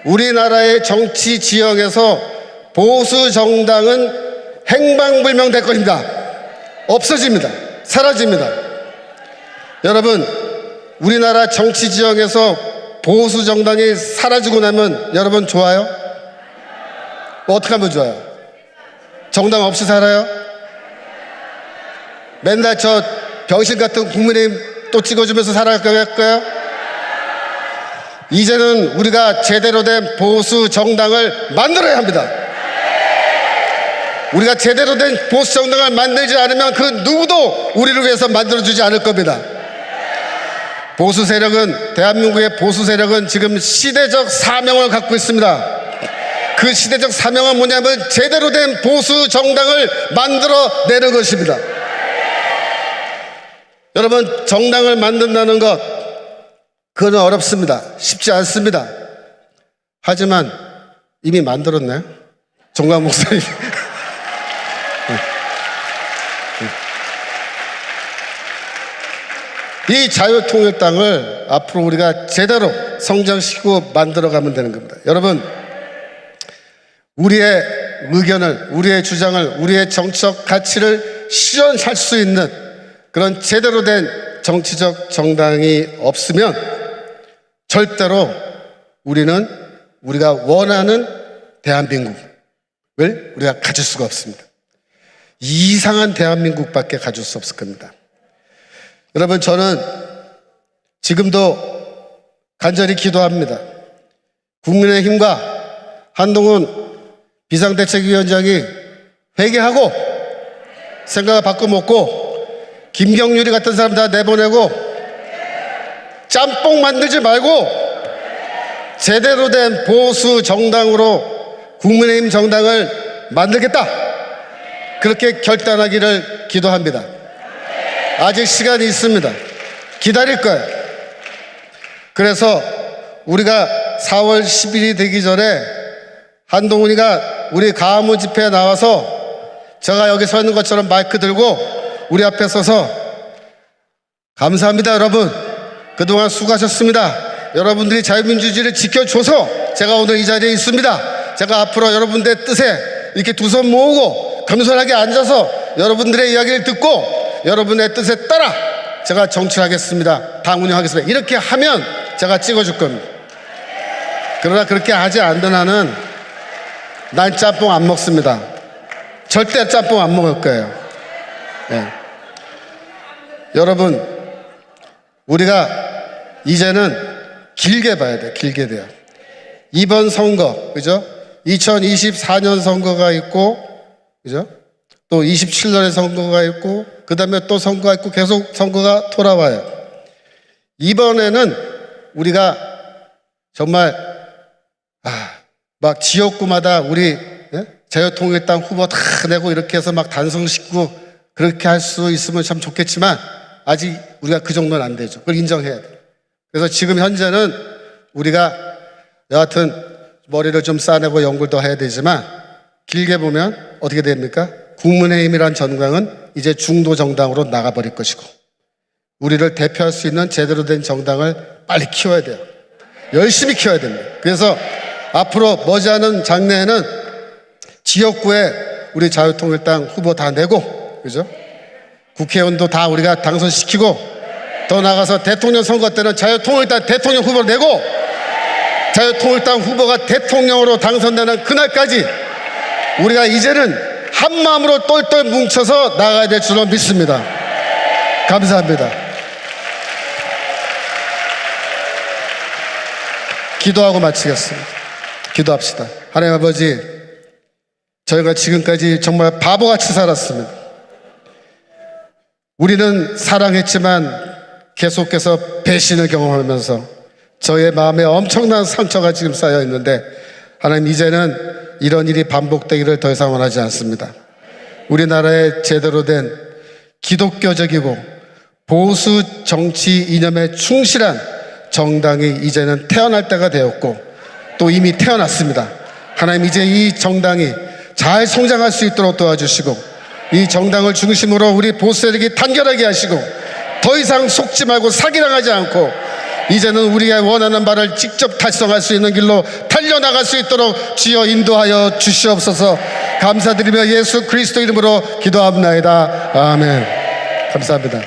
우리나라의 정치 지형에서 보수정당은 행방불명 될 것입니다. 없어집니다. 사라집니다. 여러분, 우리나라 정치 지형에서 보수정당이 사라지고 나면 여러분 좋아요? 어떻게 하면 좋아요? 정당 없이 살아요? 맨날 저 병신 같은 국민의힘 또 찍어주면서 살아갈까요? 이제는 우리가 제대로 된 보수 정당을 만들어야 합니다. 우리가 제대로 된 보수 정당을 만들지 않으면 그 누구도 우리를 위해서 만들어주지 않을 겁니다. 보수 세력은, 대한민국의 보수 세력은 지금 시대적 사명을 갖고 있습니다. 그 시대적 사명은 뭐냐면 제대로 된 보수 정당을 만들어내는 것입니다. 여러분, 정당을 만든다는 것, 그건 어렵습니다. 쉽지 않습니다. 하지만 이미 만들었나요? 정광 목사님. 이 자유통일당을 앞으로 우리가 제대로 성장시키고 만들어가면 되는 겁니다. 여러분, 우리의 의견을, 우리의 주장을, 우리의 정치적 가치를 실현할 수 있는 그런 제대로 된 정치적 정당이 없으면 절대로 우리는 우리가 원하는 대한민국을 우리가 가질 수가 없습니다. 이상한 대한민국밖에 가질 수 없을 겁니다. 여러분, 저는 지금도 간절히 기도합니다. 국민의힘과 한동훈 비상대책위원장이 회개하고 생각을 바꿔먹고 김경률이 같은 사람 다 내보내고 짬뽕 만들지 말고 제대로 된 보수 정당으로 국민의힘 정당을 만들겠다, 그렇게 결단하기를 기도합니다. 아직 시간이 있습니다. 기다릴 거예요. 그래서 우리가 4월 10일이 되기 전에 한동훈이가 우리 가문 집회에 나와서 제가 여기 서 있는 것처럼 마이크 들고 우리 앞에 서서 감사합니다 여러분, 그동안 수고하셨습니다, 여러분들이 자유민주주의를 지켜줘서 제가 오늘 이 자리에 있습니다, 제가 앞으로 여러분들의 뜻에 이렇게 두 손 모으고 겸손하게 앉아서 여러분들의 이야기를 듣고 여러분의 뜻에 따라 제가 정치하겠습니다, 당 운영하겠습니다, 이렇게 하면 제가 찍어줄 겁니다. 그러나 그렇게 하지 않는 한은 난 짬뽕 안 먹습니다. 절대 짬뽕 안 먹을 거예요. 네. 여러분, 우리가 이제는 길게 봐야 돼요. 길게 돼요. 이번 선거, 그죠? 2024년 선거가 있고, 그죠? 또 27년의 선거가 있고, 그 다음에 또 선거가 있고, 계속 선거가 돌아와요. 이번에는 우리가 정말 막 지역구마다 우리 자유통일당 후보 다 내고 이렇게 해서 막 단성시키고 그렇게 할 수 있으면 참 좋겠지만 아직 우리가 그 정도는 안 되죠. 그걸 인정해야 돼요. 그래서 지금 현재는 우리가 여하튼 머리를 좀 싸내고 연구를 더 해야 되지만 길게 보면 어떻게 됩니까? 국민의힘이란 정당은 이제 중도 정당으로 나가버릴 것이고 우리를 대표할 수 있는 제대로 된 정당을 빨리 키워야 돼요. 열심히 키워야 됩니다. 그래서 앞으로 머지않은 장래에는 지역구에 우리 자유통일당 후보 다 내고, 그죠? 국회의원도 다 우리가 당선시키고, 더 나가서 대통령 선거 때는 자유통일당 대통령 후보를 내고, 자유통일당 후보가 대통령으로 당선되는 그날까지 우리가 이제는 한 마음으로 똘똘 뭉쳐서 나가야 될 줄로 믿습니다. 감사합니다. 기도하고 마치겠습니다. 기도합시다. 하나님 아버지, 저희가 지금까지 정말 바보같이 살았습니다. 우리는 사랑했지만 계속해서 배신을 경험하면서 저의 마음에 엄청난 상처가 지금 쌓여 있는데, 하나님 이제는 이런 일이 반복되기를 더 이상 원하지 않습니다. 우리나라의 제대로 된 기독교적이고 보수 정치 이념에 충실한 정당이 이제는 태어날 때가 되었고 또 이미 태어났습니다. 하나님, 이제 이 정당이 잘 성장할 수 있도록 도와주시고 이 정당을 중심으로 우리 보수 세력이 단결하게 하시고 더 이상 속지 말고 사기당하지 않고 이제는 우리가 원하는 바를 직접 달성할 수 있는 길로 달려나갈 수 있도록 주여 인도하여 주시옵소서. 감사드리며 예수 그리스도 이름으로 기도합나이다. 아멘. 감사합니다.